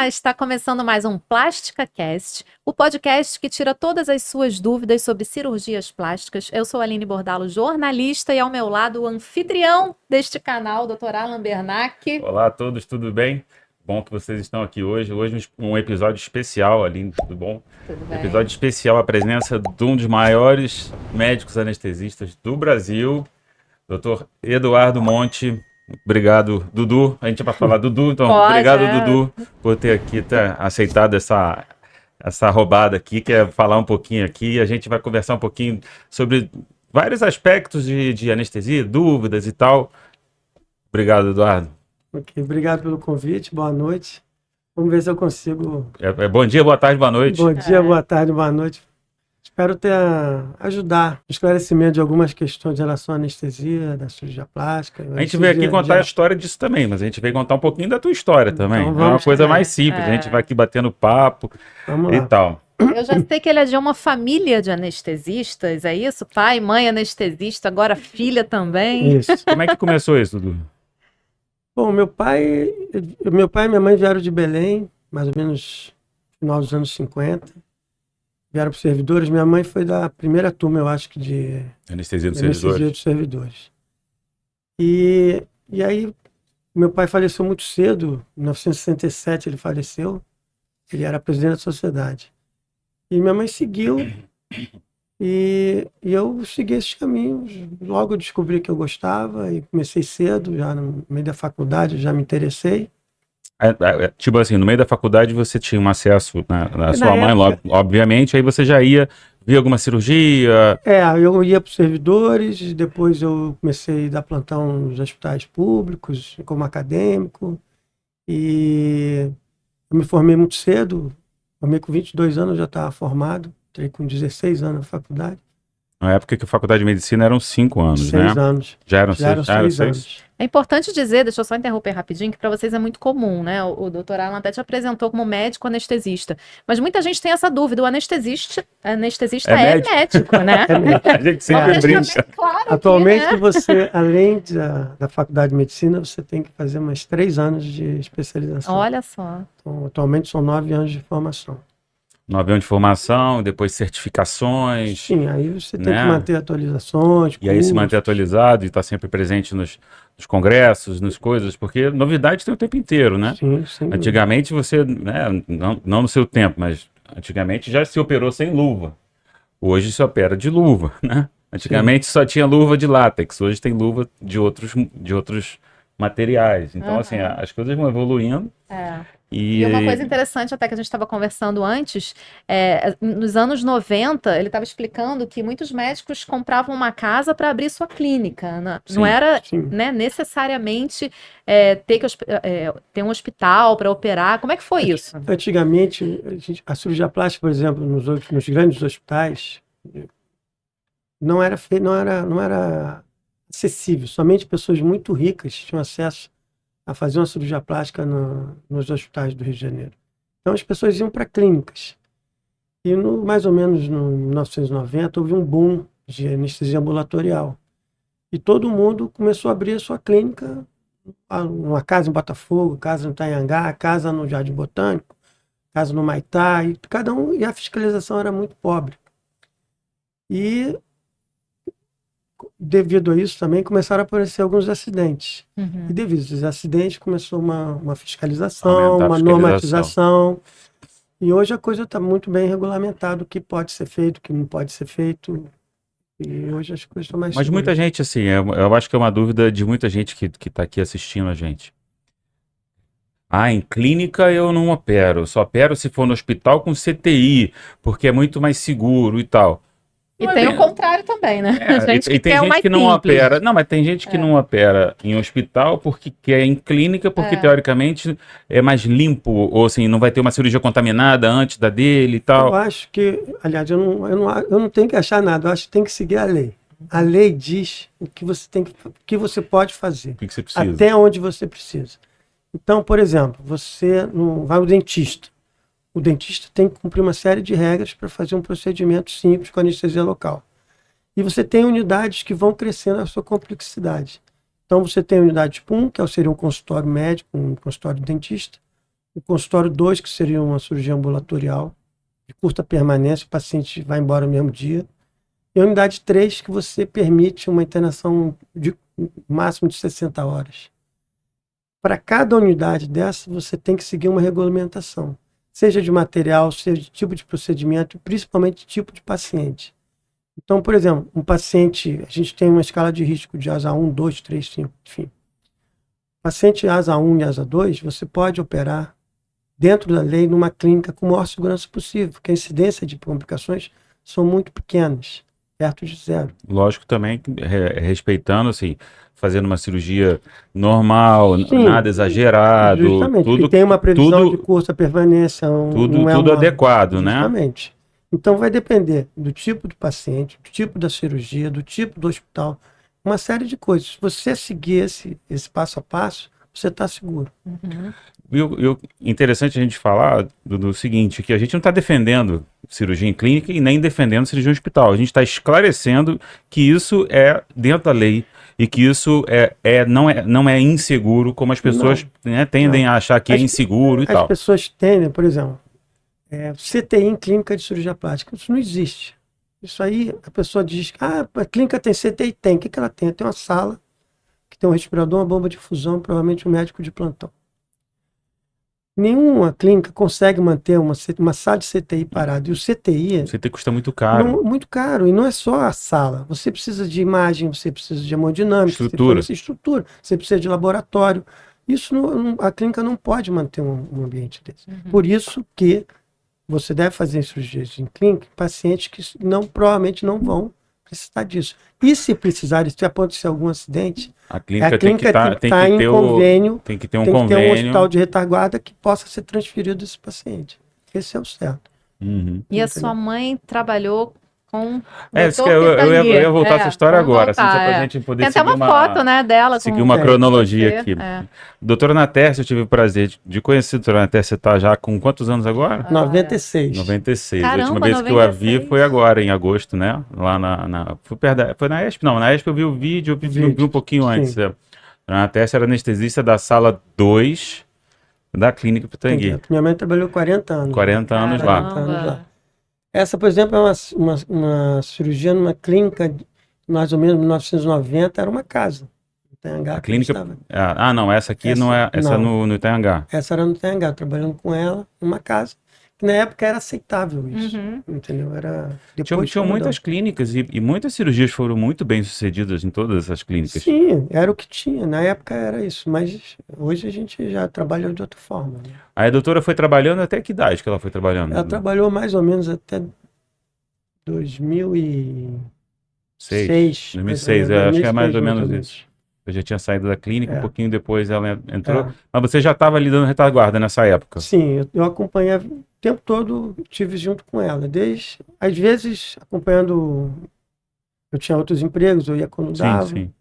Olá, está começando mais um PlasticaCast, o podcast que tira todas as suas dúvidas sobre cirurgias plásticas. Eu sou a Aline Bordalo, jornalista, e ao meu lado o anfitrião deste canal, Dr. Alan Bernac. Olá a todos, tudo bem? Bom que vocês estão aqui hoje. Hoje um episódio especial, Aline, tudo bom? Tudo bem? Episódio especial, a presença de um dos maiores médicos anestesistas do Brasil, Dr. Eduardo Monte. Obrigado, Dudu. A gente vai falar Dudu, então obrigado, Dudu, por ter aceitado essa roubada aqui, que é falar um pouquinho aqui. A gente vai conversar um pouquinho sobre vários aspectos de anestesia, dúvidas e tal. Obrigado, Eduardo. Ok, obrigado pelo convite, boa noite. Vamos ver se eu consigo... Bom dia, boa tarde, boa noite. Bom dia, boa tarde, boa noite. Espero ajudar no esclarecimento de algumas questões em relação à anestesia, da cirurgia plástica. A gente veio aqui contar a história disso também, mas a gente veio contar um pouquinho da tua história também. Então, é uma coisa mais simples, a gente vai aqui batendo papo e tal. Eu já sei que ele é de uma família de anestesistas, é isso? Pai, mãe anestesista, agora filha também. Isso. Como é que começou isso, Dudu? Bom, meu pai e minha mãe vieram de Belém, mais ou menos no final dos anos 50. Vieram para os servidores. Minha mãe foi da primeira turma, eu acho que de anestesia dos servidores. E aí, meu pai faleceu muito cedo, em 1967 ele faleceu. Ele era presidente da sociedade. E minha mãe seguiu, e eu segui esses caminhos. Logo eu descobri que eu gostava e comecei cedo, já no meio da faculdade, já me interessei. Tipo assim, no meio da faculdade você tinha um acesso na sua mãe, obviamente, aí você já ia ver alguma cirurgia? Eu ia para os servidores, depois eu comecei a dar plantão nos hospitais públicos, como acadêmico, e eu me formei muito cedo, formei com 22 anos, eu já estava formado, entrei com 16 anos na faculdade. Na época que a faculdade de medicina eram 5 anos, né? 6 anos. Já eram 6 anos. É importante dizer, deixa eu só interromper rapidinho, que para vocês é muito comum, né? O doutor Alan até te apresentou como médico anestesista. Mas muita gente tem essa dúvida, o anestesista é médico, né? A gente sempre brinca. Claro atualmente, que, né? Você, além da faculdade de medicina, você tem que fazer mais 3 anos de especialização. Olha só. Então, atualmente são 9 anos de formação. 9 anos de formação, depois certificações. Sim, aí você tem que manter atualizações. E aí se manter atualizado e estar sempre presente nos congressos, nas coisas, porque novidade tem o tempo inteiro, né? Sim. Antigamente você, né, não no seu tempo, mas antigamente já se operou sem luva. Hoje se opera de luva, né? Antigamente só tinha luva de látex, hoje tem luva de outros materiais. Então, assim, as coisas vão evoluindo. E uma coisa interessante até que a gente estava conversando antes, nos anos 90, ele estava explicando que muitos médicos compravam uma casa para abrir sua clínica. Não era, né, necessariamente ter um hospital para operar. Como é que foi isso? Antigamente, a cirurgia plástica, por exemplo, nos grandes hospitais, não era acessível. Somente pessoas muito ricas tinham acesso a fazer uma cirurgia plástica nos hospitais do Rio de Janeiro. Então as pessoas iam para clínicas. E mais ou menos no 1990 houve um boom de anestesia ambulatorial. E todo mundo começou a abrir a sua clínica, uma casa em Botafogo, casa no Itanhangá, casa no Jardim Botânico, casa no Maitá, e a fiscalização era muito pobre. E devido a isso também começaram a aparecer alguns acidentes. E devido a esses acidentes começou uma fiscalização, uma normatização. E hoje a coisa está muito bem regulamentada, o que pode ser feito, o que não pode ser feito. E hoje as coisas estão mais seguras. Muita gente, assim, eu acho que é uma dúvida de muita gente que está aqui assistindo a gente. Em clínica eu não opero, só opero se for no hospital com CTI, porque é muito mais seguro e tal. E tem o contrário também, né? E tem gente que não opera. Não, mas tem gente que não opera em hospital porque quer em clínica, porque teoricamente é mais limpo, ou assim, não vai ter uma cirurgia contaminada antes da dele e tal. Eu acho que, aliás, eu não tenho que achar nada, eu acho que tem que seguir a lei. A lei diz o que que você pode fazer. O que você precisa. Até onde você precisa. Então, por exemplo, você não vai ao dentista. O dentista tem que cumprir uma série de regras para fazer um procedimento simples com anestesia local. E você tem unidades que vão crescendo a sua complexidade. Então você tem a unidade PUM, que seria um consultório médico, um consultório de dentista, O consultório 2, que seria uma cirurgia ambulatorial, de curta permanência, o paciente vai embora no mesmo dia. E a unidade 3, que você permite uma internação de máximo de 60 horas. Para cada unidade dessa, você tem que seguir uma regulamentação, seja de material, seja de tipo de procedimento, principalmente tipo de paciente. Então, por exemplo, um paciente, a gente tem uma escala de risco de asa 1, 2, 3, 5, enfim. Paciente asa 1 e asa 2, você pode operar dentro da lei numa clínica com a maior segurança possível, porque a incidência de complicações são muito pequenas, perto de zero. Lógico também, respeitando, assim, fazendo uma cirurgia normal, Sim, nada exagerado. Justamente, tudo, tem uma previsão tudo, de curta permanência. tudo adequado, né? Justamente. Então vai depender do tipo do paciente, do tipo da cirurgia, do tipo do hospital, uma série de coisas. Se você seguir esse passo a passo, você está seguro. Interessante a gente falar do seguinte, que a gente não está defendendo cirurgia em clínica e nem defendendo cirurgia em hospital. A gente está esclarecendo que isso é dentro da lei e que isso não é inseguro, como as pessoas tendem a achar que é inseguro e tal. As pessoas tendem, por exemplo, CTI em clínica de cirurgia plástica. Isso não existe. Isso aí, a pessoa diz, a clínica tem CTI, tem. O que ela tem? Tem uma sala que tem um respirador, uma bomba de infusão, provavelmente um médico de plantão. Nenhuma clínica consegue manter uma sala de CTI parada. E o CTI... CTI custa muito caro. Muito caro. E não é só a sala. Você precisa de imagem, você precisa de hemodinâmica, estrutura, você precisa de laboratório. Isso a clínica não pode manter um ambiente desse. Por isso que você deve fazer cirurgias em clínica em pacientes que provavelmente não vão precisar disso. E se precisar, se acontecer algum acidente, a clínica tem que estar em convênio, tem que ter um convênio, tem que ter um hospital de retaguarda que possa ser transferido esse paciente. Esse é o certo. E a sua mãe trabalhou com isso que eu ia voltar essa história agora, assim, só pra gente poder seguir uma foto, né, dela. Seguir uma cronologia aqui. Doutora Natércia, eu tive o prazer de conhecer a doutora Natércia, tá já com quantos anos agora? 96. 96. Caramba, a última vez 96. Que eu a vi foi agora, em agosto, né? Lá foi na ESP? Não, na ESP eu vi o vídeo, eu vi um pouquinho antes. A Natércia era anestesista da sala 2 da Clínica Pitangui. Minha mãe trabalhou 40 anos. 40 anos lá. Essa, por exemplo, é uma cirurgia numa clínica, mais ou menos em 1990, era uma casa. A clínica... não, essa aqui não é... Essa não. No Itanhangá. Essa era no Itanhangá, trabalhando com ela numa casa. Que na época era aceitável isso, entendeu? Tinham muitas clínicas e muitas cirurgias foram muito bem sucedidas em todas essas clínicas. Sim, era o que tinha. Na época era isso, mas hoje a gente já trabalha de outra forma. Né? Aí a doutora foi trabalhando até que idade que ela foi trabalhando? Ela trabalhou mais ou menos até 2006. 2006, acho que é mais ou menos isso. Eu já tinha saído da clínica, um pouquinho depois ela entrou. Mas você já estava ali dando retaguarda nessa época? Sim, eu acompanhei o tempo todo, estive junto com ela. Às vezes, acompanhando... Eu tinha outros empregos, eu ia quando dava. Sim.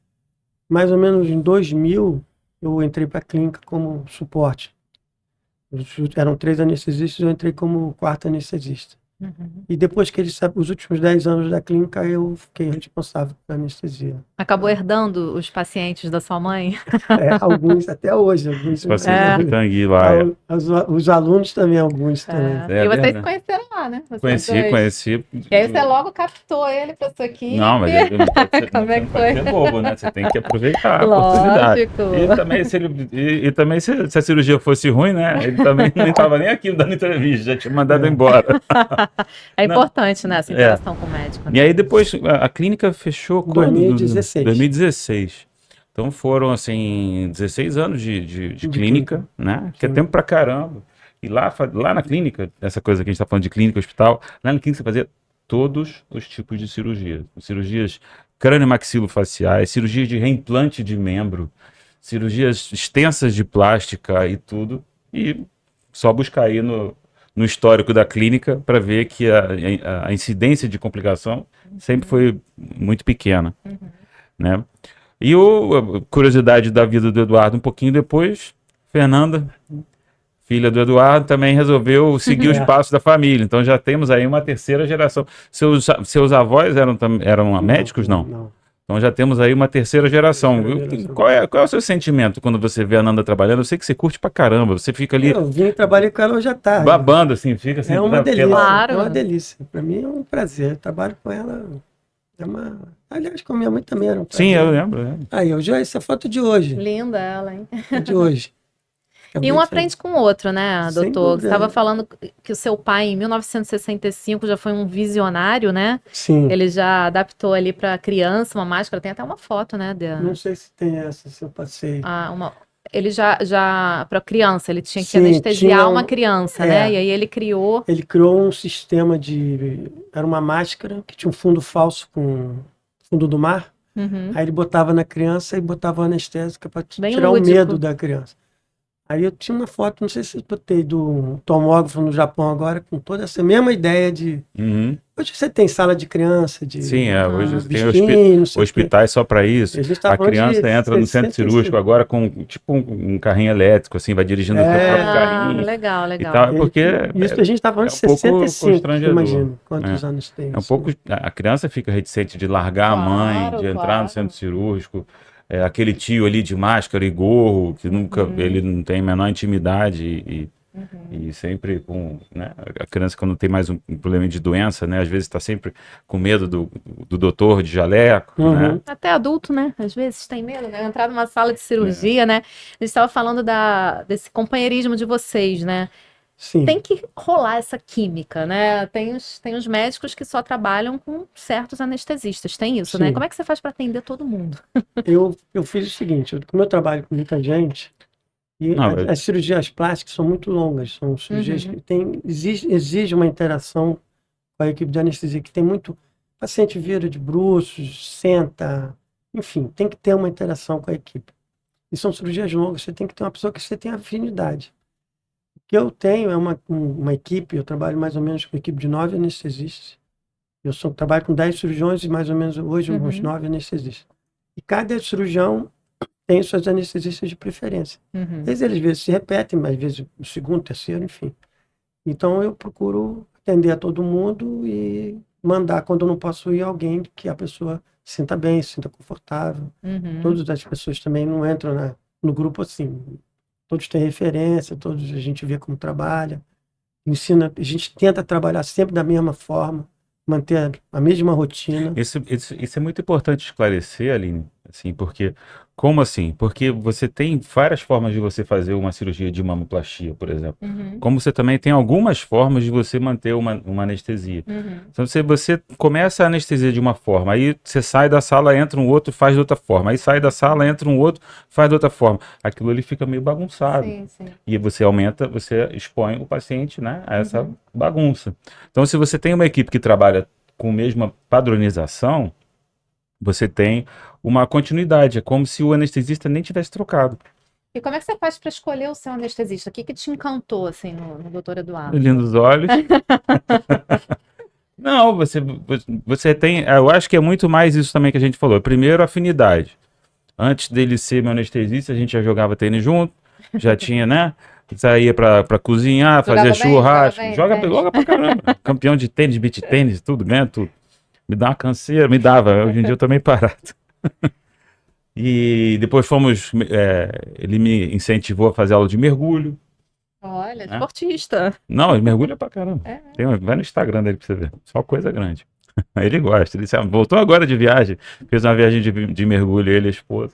Mais ou menos em 2000, eu entrei para a clínica como suporte. Eram 3 anestesistas, eu entrei como 4º anestesista. E depois que os últimos 10 anos da clínica, eu fiquei responsável pela anestesia. Acabou herdando os pacientes da sua mãe? Alguns, até hoje. Alguns pacientes do Tangui lá. Os alunos também, alguns também. E vocês se conheceram lá, né? Conheci. E aí você logo captou ele para sua equipe. Não, mas como é que foi? Não é bobo, né? Você tem que aproveitar a oportunidade. E também se a cirurgia fosse ruim, né? Ele também nem estava nem aqui dando entrevista, já tinha mandado embora. É importante, né, essa interação com o médico. Né? E aí depois a clínica fechou em 2016. 2016. Então foram, assim, 16 anos de clínica, né? Que é tempo pra caramba. E lá na clínica, essa coisa que a gente tá falando de clínica, hospital, lá na clínica você fazia todos os tipos de cirurgia. Cirurgias crânio-maxilofaciais, cirurgias de reimplante de membro, cirurgias extensas de plástica e tudo. E só buscar aí no histórico da clínica para ver que a incidência de complicação sempre foi muito pequena, né? E a curiosidade da vida do Eduardo, um pouquinho depois, Fernanda, filha do Eduardo, também resolveu seguir os passos da família. Então já temos aí uma terceira geração. Seus avós eram médicos, não? Não. Então já temos aí uma terceira geração. Qual é o seu sentimento quando você vê a Nanda trabalhando? Eu sei que você curte pra caramba, você fica ali... Eu vim e trabalhei com ela hoje à tarde. Babando, assim, fica assim... É uma delícia, Claro. é uma delícia. Para mim é um prazer. Eu trabalho com ela, é uma... Aliás, com a minha mãe também era um prazer. Sim, eu lembro. Aí, hoje, essa é a foto de hoje. Linda ela, hein? De hoje. E um aprende com o outro, né, Sem doutor? Você dúvida. estava falando que o seu pai, em 1965, já foi um visionário, né? Sim. Ele já adaptou ali para criança uma máscara. Tem até uma foto, né? Não sei se tem essa, se eu passei. Ele já para criança, ele tinha que Sim, anestesiar tinha uma criança, né? E aí ele criou. Ele criou um sistema de... Era uma máscara que tinha um fundo falso com fundo do mar. Uhum. Aí ele botava na criança e botava anestésica para Bem tirar lúdico. o medo da criança. Aí eu tinha uma foto, não sei se eu botei, do tomógrafo no Japão agora, com toda essa mesma ideia de... Uhum. Hoje você tem sala de criança, de... Sim, hoje tem bichinho, não sei o quê. hospitais só para isso. A gente tá A falando criança de entra no centro 65. cirúrgico agora com tipo um carrinho elétrico, assim, vai dirigindo o seu próprio carrinho. Legal, E legal. tal, porque Isso a gente está falando de um pouco 65, constrangedor. imagina quantos anos tem. É um pouco. A criança fica reticente de largar a mãe, de entrar Claro. no centro cirúrgico. Aquele tio ali de máscara e gorro, que nunca, ele não tem a menor intimidade e sempre com, né, a criança quando tem mais um problema de doença, né, às vezes está sempre com medo do doutor de jaleco, né? Até adulto, né? Às vezes tem medo, né? Entrar numa sala de cirurgia, né? A gente estava falando desse companheirismo de vocês, né? Sim. Tem que rolar essa química, né? Tem os médicos que só trabalham com certos anestesistas, tem isso, né? Sim. Como é que você faz para atender todo mundo? Eu fiz o seguinte, como eu trabalho com muita gente, e as cirurgias plásticas são muito longas, são cirurgias que exige uma interação com a equipe de anestesia, que tem muito... O paciente vira de bruços, senta, enfim, tem que ter uma interação com a equipe. E são cirurgias longas, você tem que ter uma pessoa que você tem afinidade. O que eu tenho é uma equipe, eu trabalho mais ou menos com uma equipe de 9 anestesistas. Eu trabalho com 10 cirurgiões e mais ou menos hoje uns 9 anestesistas. E cada cirurgião tem suas anestesistas de preferência. Às vezes se repetem, mas às vezes o segundo, terceiro, enfim. Então eu procuro atender a todo mundo e mandar, quando eu não posso ir, alguém que a pessoa se sinta bem, se sinta confortável. Todas as pessoas também não entram no grupo assim. Todos têm referência, todos a gente vê como trabalha, ensina, a gente tenta trabalhar sempre da mesma forma, manter a mesma rotina. Isso é muito importante esclarecer, Aline, assim, porque, como assim? Porque você tem várias formas de você fazer uma cirurgia de mamoplastia, por exemplo. Como você também tem algumas formas de você manter uma anestesia. Então, você começa a anestesia de uma forma, aí você sai da sala, entra um outro, faz de outra forma. Aí sai da sala, entra um outro, faz de outra forma. Aquilo ali fica meio bagunçado. Sim. E você expõe o paciente, né, a essa bagunça. Então, se você tem uma equipe que trabalha com a mesma padronização, você tem uma continuidade. É como se o anestesista nem tivesse trocado. E como é que você faz para escolher o seu anestesista? O que te encantou, assim, no doutor Eduardo? Lindos olhos. Não, você tem... Eu acho que é muito mais isso também que a gente falou. Primeiro, afinidade. Antes dele ser meu anestesista, a gente já jogava tênis junto, já tinha, né? Saía pra cozinhar, fazia churrasco. Joga pra caramba. Campeão de tênis, beach tênis, tudo, ganha tudo. Me dá uma canseira, me dava. Hoje em dia eu tô meio parado. E depois ele me incentivou a fazer aula de mergulho. Olha, esportista. Não, ele mergulha pra caramba. Vai no Instagram dele pra você ver. Só coisa grande. Ele gosta. Ele voltou agora de viagem. Fez uma viagem de mergulho, ele e a esposa.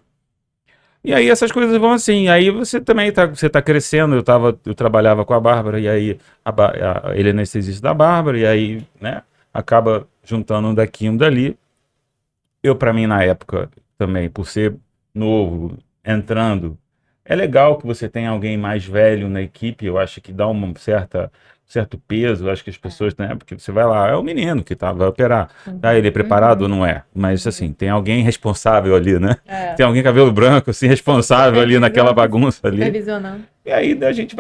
E aí essas coisas vão assim. Aí você também tá crescendo. Eu trabalhava com a Bárbara, e aí ele é anestesista da Bárbara, e aí, né, acaba juntando um daqui e um dali. Pra mim, na época, também, por ser novo, entrando, é legal que você tenha alguém mais velho na equipe. Eu acho que dá um certo peso. Eu acho que as pessoas, né, porque você vai lá, é o menino que vai operar. Ele é preparado ou não é? Mas, assim, tem alguém responsável ali, né? Tem alguém cabelo branco, assim, responsável ali naquela bagunça ali. Supervisionando. E aí a gente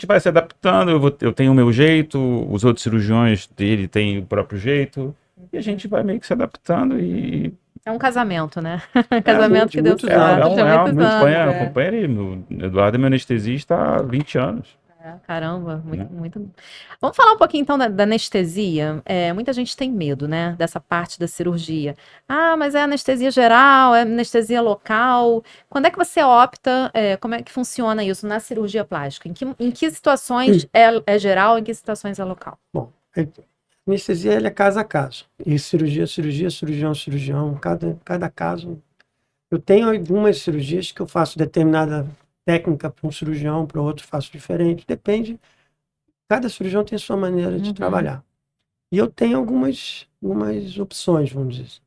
vai se adaptando. Eu tenho o meu jeito, os outros cirurgiões dele têm o próprio jeito. E a gente vai meio que se adaptando e... É um casamento, né? Casamento que deu certo. Acompanha ele. O Eduardo é meu anestesista há 20 anos. Caramba, muito. Vamos falar um pouquinho então da anestesia. Muita gente tem medo, né, dessa parte da cirurgia. Ah, mas é anestesia geral, é anestesia local. Quando é que você opta? Como é que funciona isso na cirurgia plástica? Em que situações é geral, em que situações é local? Bom, a anestesia é caso a caso. E cirurgia, cirurgião, cada caso. Eu tenho algumas cirurgias que eu faço determinada técnica para um cirurgião, para outro faço diferente. Depende. Cada cirurgião tem a sua maneira de trabalhar. E eu tenho algumas opções, vamos dizer.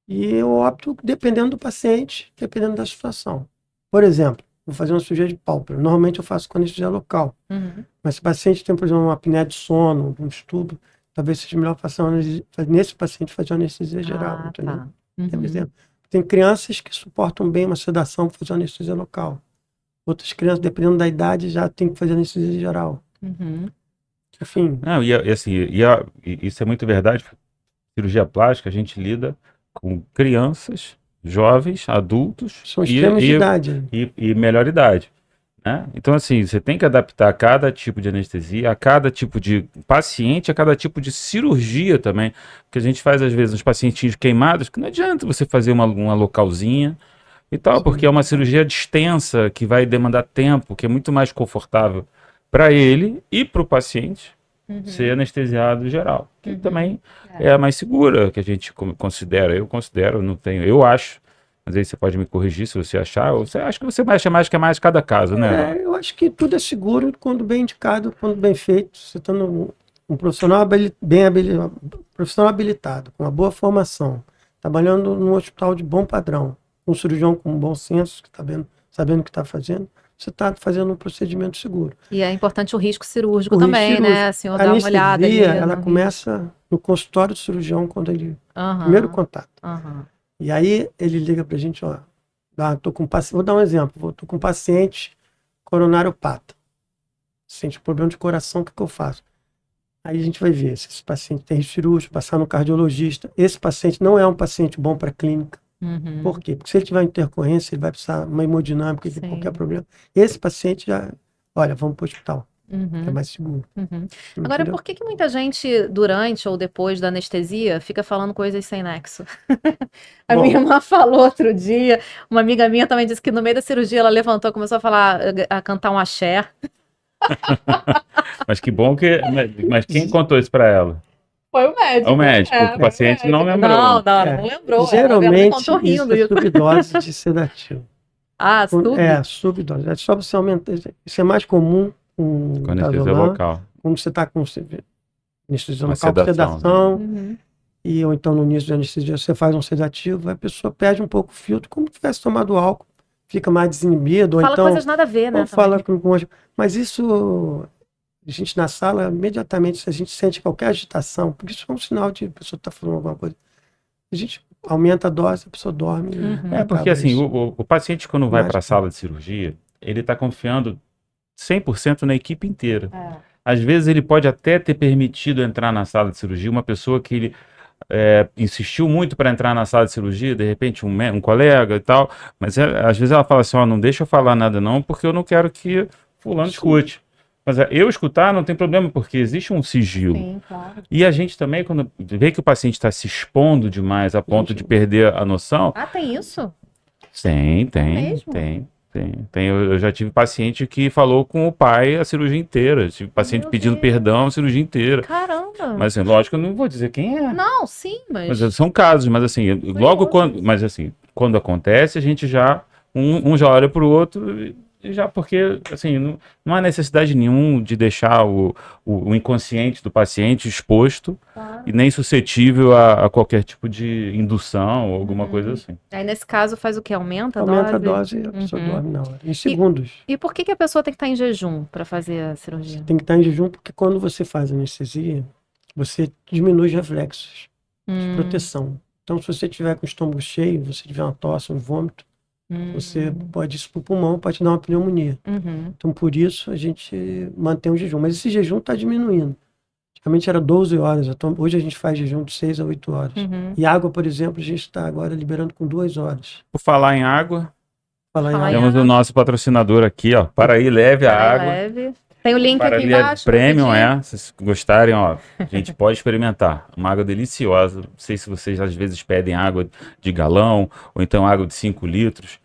E eu opto dependendo do paciente, dependendo da situação. Por exemplo, vou fazer uma cirurgia de pálpebra. Normalmente eu faço com anestesia local. Mas se o paciente tem, por exemplo, uma apneia de sono, um estudo, talvez seja melhor nesse paciente fazer uma anestesia geral. Entendeu? Tá. Por exemplo, tem crianças que suportam bem uma sedação para fazer uma anestesia local. Outras crianças, dependendo da idade, já tem que fazer anestesia geral. Enfim. Não, isso é muito verdade. Cirurgia plástica, a gente lida com crianças, jovens, adultos. São extremos de idade. E melhor idade. Né? Então, assim, você tem que adaptar a cada tipo de anestesia, a cada tipo de paciente, a cada tipo de cirurgia também. Porque a gente faz, às vezes, uns pacientinhos queimados, que não adianta você fazer uma localzinha e tal, porque é uma cirurgia extensa, que vai demandar tempo, que é muito mais confortável para ele e para o paciente ser anestesiado geral. Que também é a mais segura, que a gente considera. Eu considero, não tenho, eu acho. Mas aí você pode me corrigir se você achar, ou você acha que você acha mais que é mais cada caso, né? Eu acho que tudo é seguro quando bem indicado, quando bem feito. Você está um profissional profissional habilitado, com uma boa formação, trabalhando num hospital de bom padrão, um cirurgião com bom senso, que está sabendo o que está fazendo, você está fazendo um procedimento seguro. E é importante o risco cirúrgico também, né? A senhora dá uma olhada ali. Ela começa no consultório do cirurgião, quando ele... Primeiro contato. E aí ele liga pra gente, ó, tô com vou dar um exemplo, tô com um paciente coronariopata, sente problema de coração, o que eu faço? Aí a gente vai ver se esse paciente tem risco cirúrgico, passar no cardiologista. Esse paciente não é um paciente bom para clínica. Por quê? Porque se ele tiver intercorrência, ele vai precisar de uma hemodinâmica, de qualquer problema. Esse paciente já, olha, vamos para o hospital. É mais seguro. Agora, por que muita gente, durante ou depois da anestesia, fica falando coisas sem nexo? Minha irmã falou outro dia, uma amiga minha também disse que no meio da cirurgia ela levantou, começou a cantar um axé. Mas que bom que... Mas quem contou isso para ela? Foi o médico. O médico, o paciente não lembrou. Não lembrou. Geralmente, isso é subdose de sedativo. Subdose. É só você aumentar. Isso é mais comum com anestesia local. Como você está com anestesia local, com sedação, ou então no início da anestesia você faz um sedativo, a pessoa perde um pouco o filtro, como se tivesse tomado álcool, fica mais desinibido. Fala então, coisas nada a ver, né? Mas isso, a gente na sala, imediatamente, se a gente sente qualquer agitação, porque isso é um sinal de a pessoa está falando alguma coisa, a gente aumenta a dose, a pessoa dorme. Porque assim, o paciente quando vai para a sala de cirurgia, ele está confiando 100% na equipe inteira. Às vezes ele pode até ter permitido entrar na sala de cirurgia uma pessoa que ele insistiu muito para entrar na sala de cirurgia, de repente um colega e tal, mas às vezes ela fala assim, não deixa eu falar nada não, porque eu não quero que fulano escute. Mas eu escutar não tem problema, porque existe um sigilo. Sim, claro. E a gente também, quando vê que o paciente está se expondo demais a ponto de perder a noção... tem isso? Tem. Eu já tive paciente que falou com o pai a cirurgia inteira. Tive paciente pedindo perdão a cirurgia inteira. Caramba! Mas assim, lógico, eu não vou dizer quem é. Não, sim, mas são casos, mas assim, logo quando... Mas assim, quando acontece, a gente já... Um já olha para o outro... Já porque, assim, não há necessidade nenhuma de deixar o inconsciente do paciente exposto e nem suscetível a qualquer tipo de indução ou alguma coisa assim. Aí, nesse caso, faz o quê? Aumenta a dose e a pessoa dorme na hora, em segundos. E por que a pessoa tem que estar em jejum para fazer a cirurgia? Tem que estar em jejum porque quando você faz anestesia, você diminui os reflexos de proteção. Então, se você tiver com o estômago cheio, você tiver uma tosse, um vômito, você pode isso para o pulmão, pode dar uma pneumonia. Então, por isso, a gente mantém o jejum. Mas esse jejum está diminuindo. Antigamente era 12 horas, então, hoje a gente faz jejum de 6 a 8 horas. E água, por exemplo, a gente está agora liberando com 2 horas. Por falar em água, Falar em água. temos o nosso patrocinador aqui, ó. Para aí, leve a água. Leve. Tem o link aqui embaixo. Premium, se vocês gostarem, ó, a gente pode experimentar. Uma água deliciosa. Não sei se vocês às vezes pedem água de galão, ou então água de 5 litros.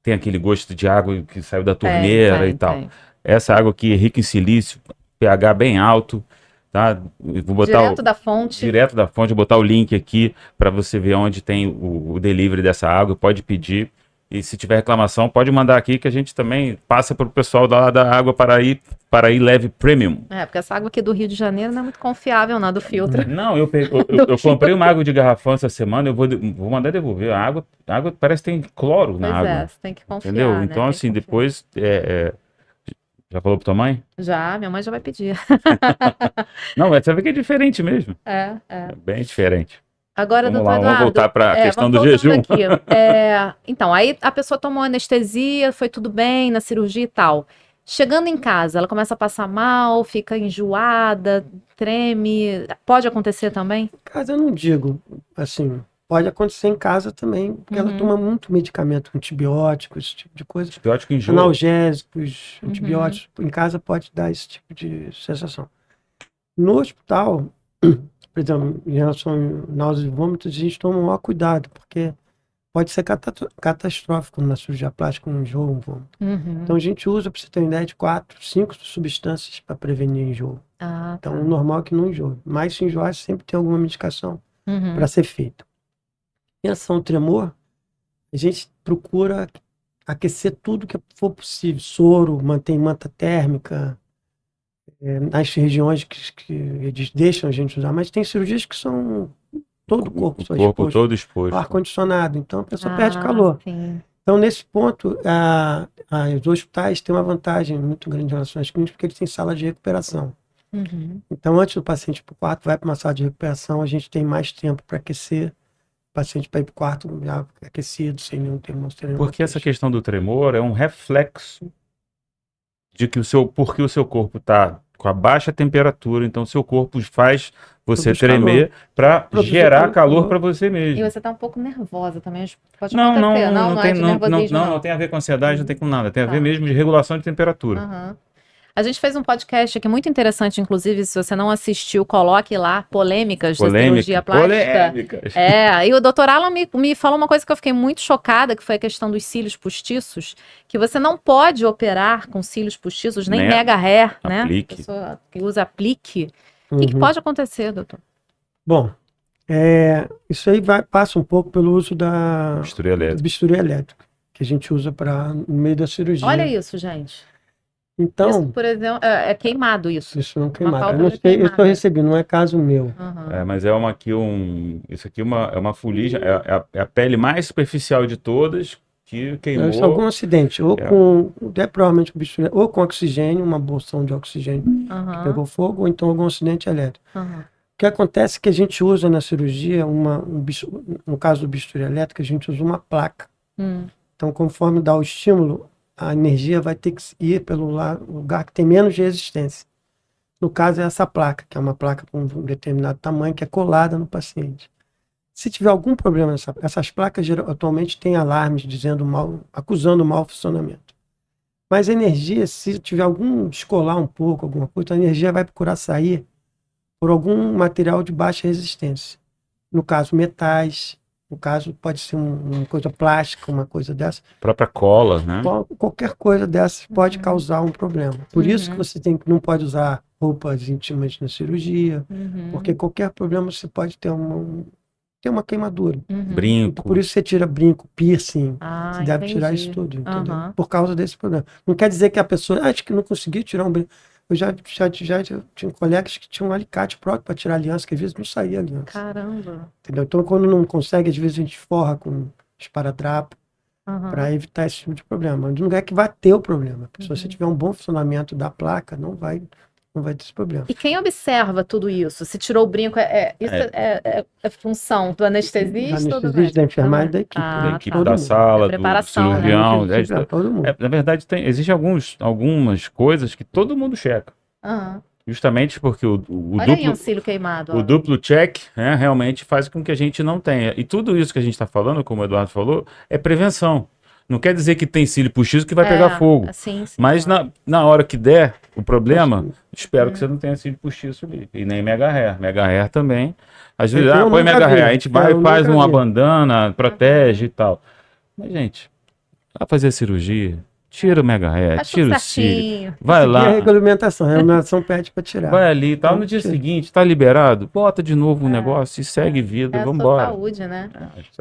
Tem aquele gosto de água que saiu da torneira e tal. Essa água aqui é rica em silício, pH bem alto, tá? Vou botar direto da fonte. Direto da fonte, vou botar o link aqui para você ver onde tem o delivery dessa água, pode pedir. E se tiver reclamação, pode mandar aqui que a gente também passa para o pessoal da Água Paraí Leve Premium. Porque essa água aqui do Rio de Janeiro não é muito confiável, não, do filtro. Não, eu comprei uma água de garrafão essa semana, eu vou mandar devolver. A água parece que tem cloro na água. Você tem que confiar, entendeu? né? Então, assim, depois... Já falou pra tua mãe? Já, minha mãe já vai pedir. Não, você vê que é diferente mesmo. É bem diferente. Agora, doutor Eduardo... Vamos voltar para a questão do jejum. Então, aí a pessoa tomou anestesia, foi tudo bem na cirurgia e tal. Chegando em casa, ela começa a passar mal, fica enjoada, treme. Pode acontecer também? Em casa eu não digo, assim... Pode acontecer em casa também, porque ela toma muito medicamento, antibióticos, esse tipo de coisa. Antibiótico enjoo. Analgésicos, antibióticos. Em casa pode dar esse tipo de sensação. No hospital, por exemplo, em relação a náuseas e vômitos, a gente toma o maior cuidado, porque pode ser catastrófico na cirurgia plástica, um enjoo, um vômito. Então a gente usa, para você ter uma ideia, de 4, 5 substâncias para prevenir enjoo. Então o normal é que não enjoe. Mas se enjoar, sempre tem alguma medicação para ser feita. Em relação ao tremor, a gente procura aquecer tudo que for possível. Soro, mantém manta térmica, nas regiões que eles deixam a gente usar. Mas tem cirurgias que são todo o corpo todo exposto. Ar-condicionado, então a pessoa perde calor. Sim. Então, nesse ponto, os hospitais têm uma vantagem muito grande em relação às clínicas, porque eles têm sala de recuperação. Então, antes do paciente ir para o quarto, vai para uma sala de recuperação, a gente tem mais tempo para aquecer o paciente para ir para o quarto já aquecido, sem nenhum tremor. Porque essa questão do tremor é um reflexo de que porque o seu corpo está com a baixa temperatura, então o seu corpo faz você tremer para gerar calor para você mesmo. E você está um pouco nervosa também, pode não acontecer. Tem a ver com ansiedade, não tem com nada, tem a ver mesmo de regulação de temperatura. A gente fez um podcast aqui muito interessante, inclusive, se você não assistiu, coloque lá, polêmicas da cirurgia plástica. Polêmicas. E o doutor Alan me falou uma coisa que eu fiquei muito chocada, que foi a questão dos cílios postiços, que você não pode operar com cílios postiços, nem mega hair, né? Aplique. Pessoa que usa aplique. O que pode acontecer, doutor? Bom, isso aí passa um pouco pelo uso do bisturi elétrico, que a gente usa no meio da cirurgia. Olha isso, gente. Então, isso, por exemplo, é queimado isso. Isso não é queimado. Eu não sei, eu recebi, não é caso meu. Mas isso aqui é uma fuligem, é a pele mais superficial de todas que queimou. Isso é algum acidente, provavelmente um bisturi, ou com oxigênio, uma bolsão de oxigênio que pegou fogo, ou então algum acidente elétrico. O que acontece é que a gente usa na cirurgia, no caso do bisturi elétrico, a gente usa uma placa. Então, conforme dá o estímulo, a energia vai ter que ir pelo lugar que tem menos resistência. No caso, é essa placa, que é uma placa com um determinado tamanho, que é colada no paciente. Se tiver algum problema, essas placas atualmente têm alarmes acusando mau funcionamento. Mas a energia, se tiver descolar um pouco, alguma coisa, a energia vai procurar sair por algum material de baixa resistência. No caso, metais. No caso, pode ser uma coisa plástica, uma coisa dessa. A própria cola, né? Qualquer coisa dessas pode causar um problema. Por isso que você não pode usar roupas íntimas na cirurgia, porque qualquer problema você pode ter uma queimadura. Brinco. Por isso você tira brinco, piercing. Você deve tirar isso tudo, entendeu? Por causa desse problema. Não quer dizer que a pessoa, acho que não conseguiu tirar um brinco. Eu já tinha colegas que tinham um alicate próprio para tirar aliança, que às vezes não saía aliança. Caramba! Entendeu? Então, quando não consegue, às vezes a gente forra com esparadrapo para evitar esse tipo de problema. Mas não é que vai ter o problema. Se você tiver um bom funcionamento da placa, não vai ter esse problema. E quem observa tudo isso? Se tirou o brinco, isso é função do anestesista? Da enfermagem, da equipe. Da equipe da sala, do cirurgião. Né? Todo mundo. Na verdade, existem algumas coisas que todo mundo checa. Justamente porque o duplo check realmente faz com que a gente não tenha. E tudo isso que a gente está falando, como o Eduardo falou, é prevenção. Não quer dizer que tem cílio postiço que vai pegar fogo. Sim, Mas na hora que der o problema, espero que você não tenha cílio postiço ali. E nem mega hair. Mega hair também. Às vezes, põe mega hair. A gente vai e faz uma bandana, protege e tal. Mas, gente, vai fazer a cirurgia. Tira o mega hair, tira o cílio. Vai lá. A regulamentação pede para tirar. Vai ali e tal. No dia seguinte, tá liberado, bota de novo o negócio e segue vida, vambora. Saúde, né?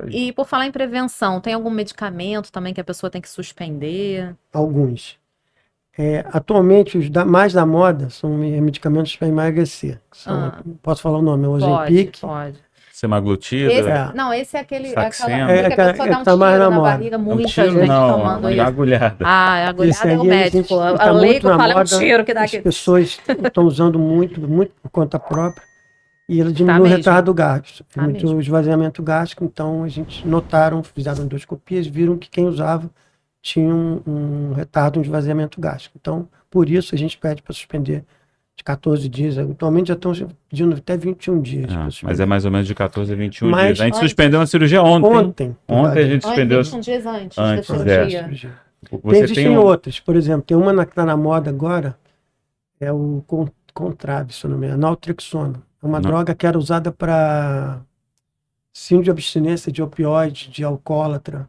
E por falar em prevenção, tem algum medicamento também que a pessoa tem que suspender? Alguns. Atualmente, os mais da moda são medicamentos para emagrecer. Posso falar o nome? É o Ozempic. Pode. Semaglutida. Não, esse é aquele que a pessoa dá um tiro na barriga, muita gente tomando isso. Agulhada. Agulhada é o médico. A leigo fala um tiro que dá aqui. As pessoas estão usando muito por conta própria e ela diminui o retardo gástrico, o esvaziamento gástrico. Então, a gente fizeram endoscopias, viram que quem usava tinha um retardo, um esvaziamento gástrico. Então, por isso, a gente pede para suspender de 14 dias. Atualmente já estão pedindo até 21 dias. Mas é mais ou menos de 14 a 21 dias. A gente suspendeu uma cirurgia ontem. Ontem a gente suspendeu. 21 dias antes da cirurgia. Existem outras. Por exemplo, tem uma que está na moda agora, é o Contrav, se não me engano, naltrexona. É uma droga que era usada para síndrome de abstinência de opioide, de alcoólatra.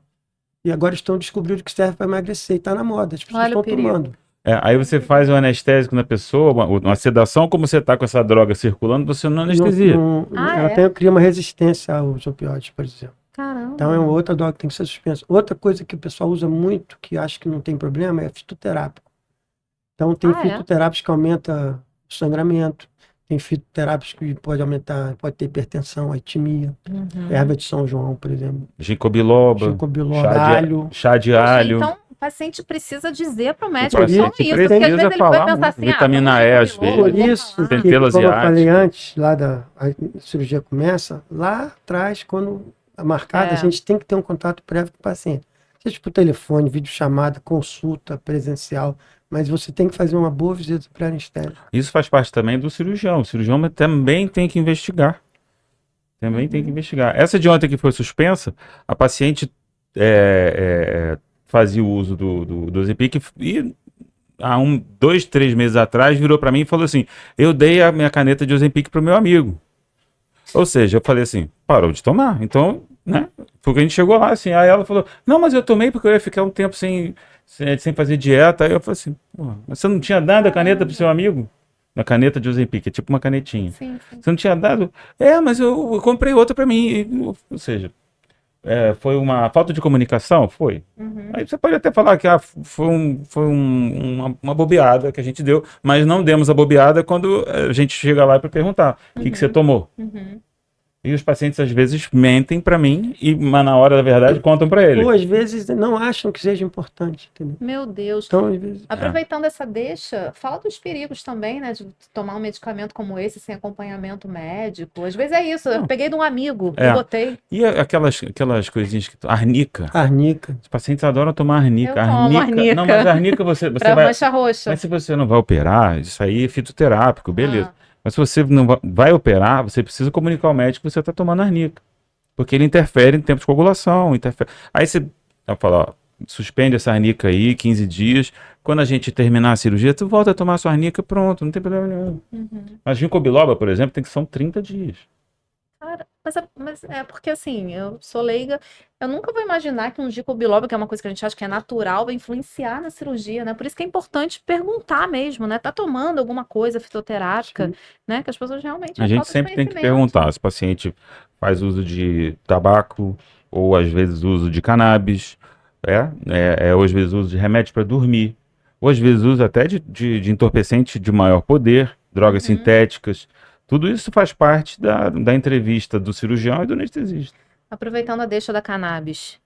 E agora estão descobrindo que serve para emagrecer. E está na moda, as pessoas estão tomando. Aí você faz um anestésico na pessoa, uma sedação, como você está com essa droga circulando, você não anestesia. Ela cria uma resistência aos opioides, por exemplo. Caramba. Então é uma outra droga que tem que ser suspensa. Outra coisa que o pessoal usa muito, que acha que não tem problema, é fitoterápico. Então tem fitoterápicos que aumentam o sangramento, tem fitoterápicos que pode ter hipertensão, arritmia, erva de São João, por exemplo. Ginkgo biloba, alho. Chá de alho. Então, o paciente precisa dizer para o médico isso, porque às vezes ele vai pensar assim, vitamina E, às vezes. Por isso, que, como eu falei antes, a cirurgia começa, lá atrás, quando a marcada, a gente tem que ter um contato prévio com o paciente. Seja por telefone, videochamada, consulta presencial, mas você tem que fazer uma boa visita pré-anestésica. Isso faz parte também do cirurgião. O cirurgião também tem que investigar. Essa de ontem que foi suspensa, a paciente fazia o uso do Ozempic e há 2, 3 meses atrás virou para mim e falou assim, eu dei a minha caneta de Ozempic pro meu amigo. Ou seja, eu falei assim, parou de tomar. Então, né? Porque a gente chegou lá assim, aí ela falou, não, mas eu tomei porque eu ia ficar um tempo sem fazer dieta. Aí eu falei assim, mas você não tinha dado a caneta pro seu amigo? Na caneta de Ozempic, é tipo uma canetinha. Sim. Você não tinha dado? Mas eu comprei outra para mim. Ou seja, foi uma falta de comunicação? Foi. Aí você pode até falar que foi uma bobeada que a gente deu, mas não demos a bobeada quando a gente chega lá para perguntar o que você tomou. E os pacientes às vezes mentem para mim, mas na hora da verdade contam para ele. Ou às vezes não acham que seja importante. Entendeu? Meu Deus. Então, às vezes... Aproveitando essa deixa, fala dos perigos também, né? De tomar um medicamento como esse sem acompanhamento médico. Às vezes é isso, eu peguei de um amigo, eu botei. E aquelas coisinhas que... Arnica. Arnica. Os pacientes adoram tomar arnica. Eu tomo arnica. Não, mas arnica você pra vai... mancha roxa. Mas se você não vai operar, isso aí é fitoterápico, beleza. Mas se você não vai operar, você precisa comunicar ao médico que você está tomando arnica. Porque ele interfere em tempo de coagulação. Aí você vai falar, suspende essa arnica aí, 15 dias. Quando a gente terminar a cirurgia, tu volta a tomar a sua arnica, pronto, não tem problema nenhum. Mas ginkgo biloba, por exemplo, são 30 dias. Cara, mas é porque assim, eu sou leiga, eu nunca vou imaginar que um ginkgo biloba, que é uma coisa que a gente acha que é natural, vai influenciar na cirurgia, né? Por isso que é importante perguntar mesmo, né? Tá tomando alguma coisa fitoterápica, né? Que as pessoas realmente... A gente sempre tem que perguntar se o paciente faz uso de tabaco ou às vezes uso de cannabis, ou às vezes uso de remédio para dormir, ou às vezes uso até de entorpecente de maior poder, drogas sintéticas. Tudo isso faz parte da entrevista do cirurgião e do anestesista. Aproveitando a deixa da cannabis,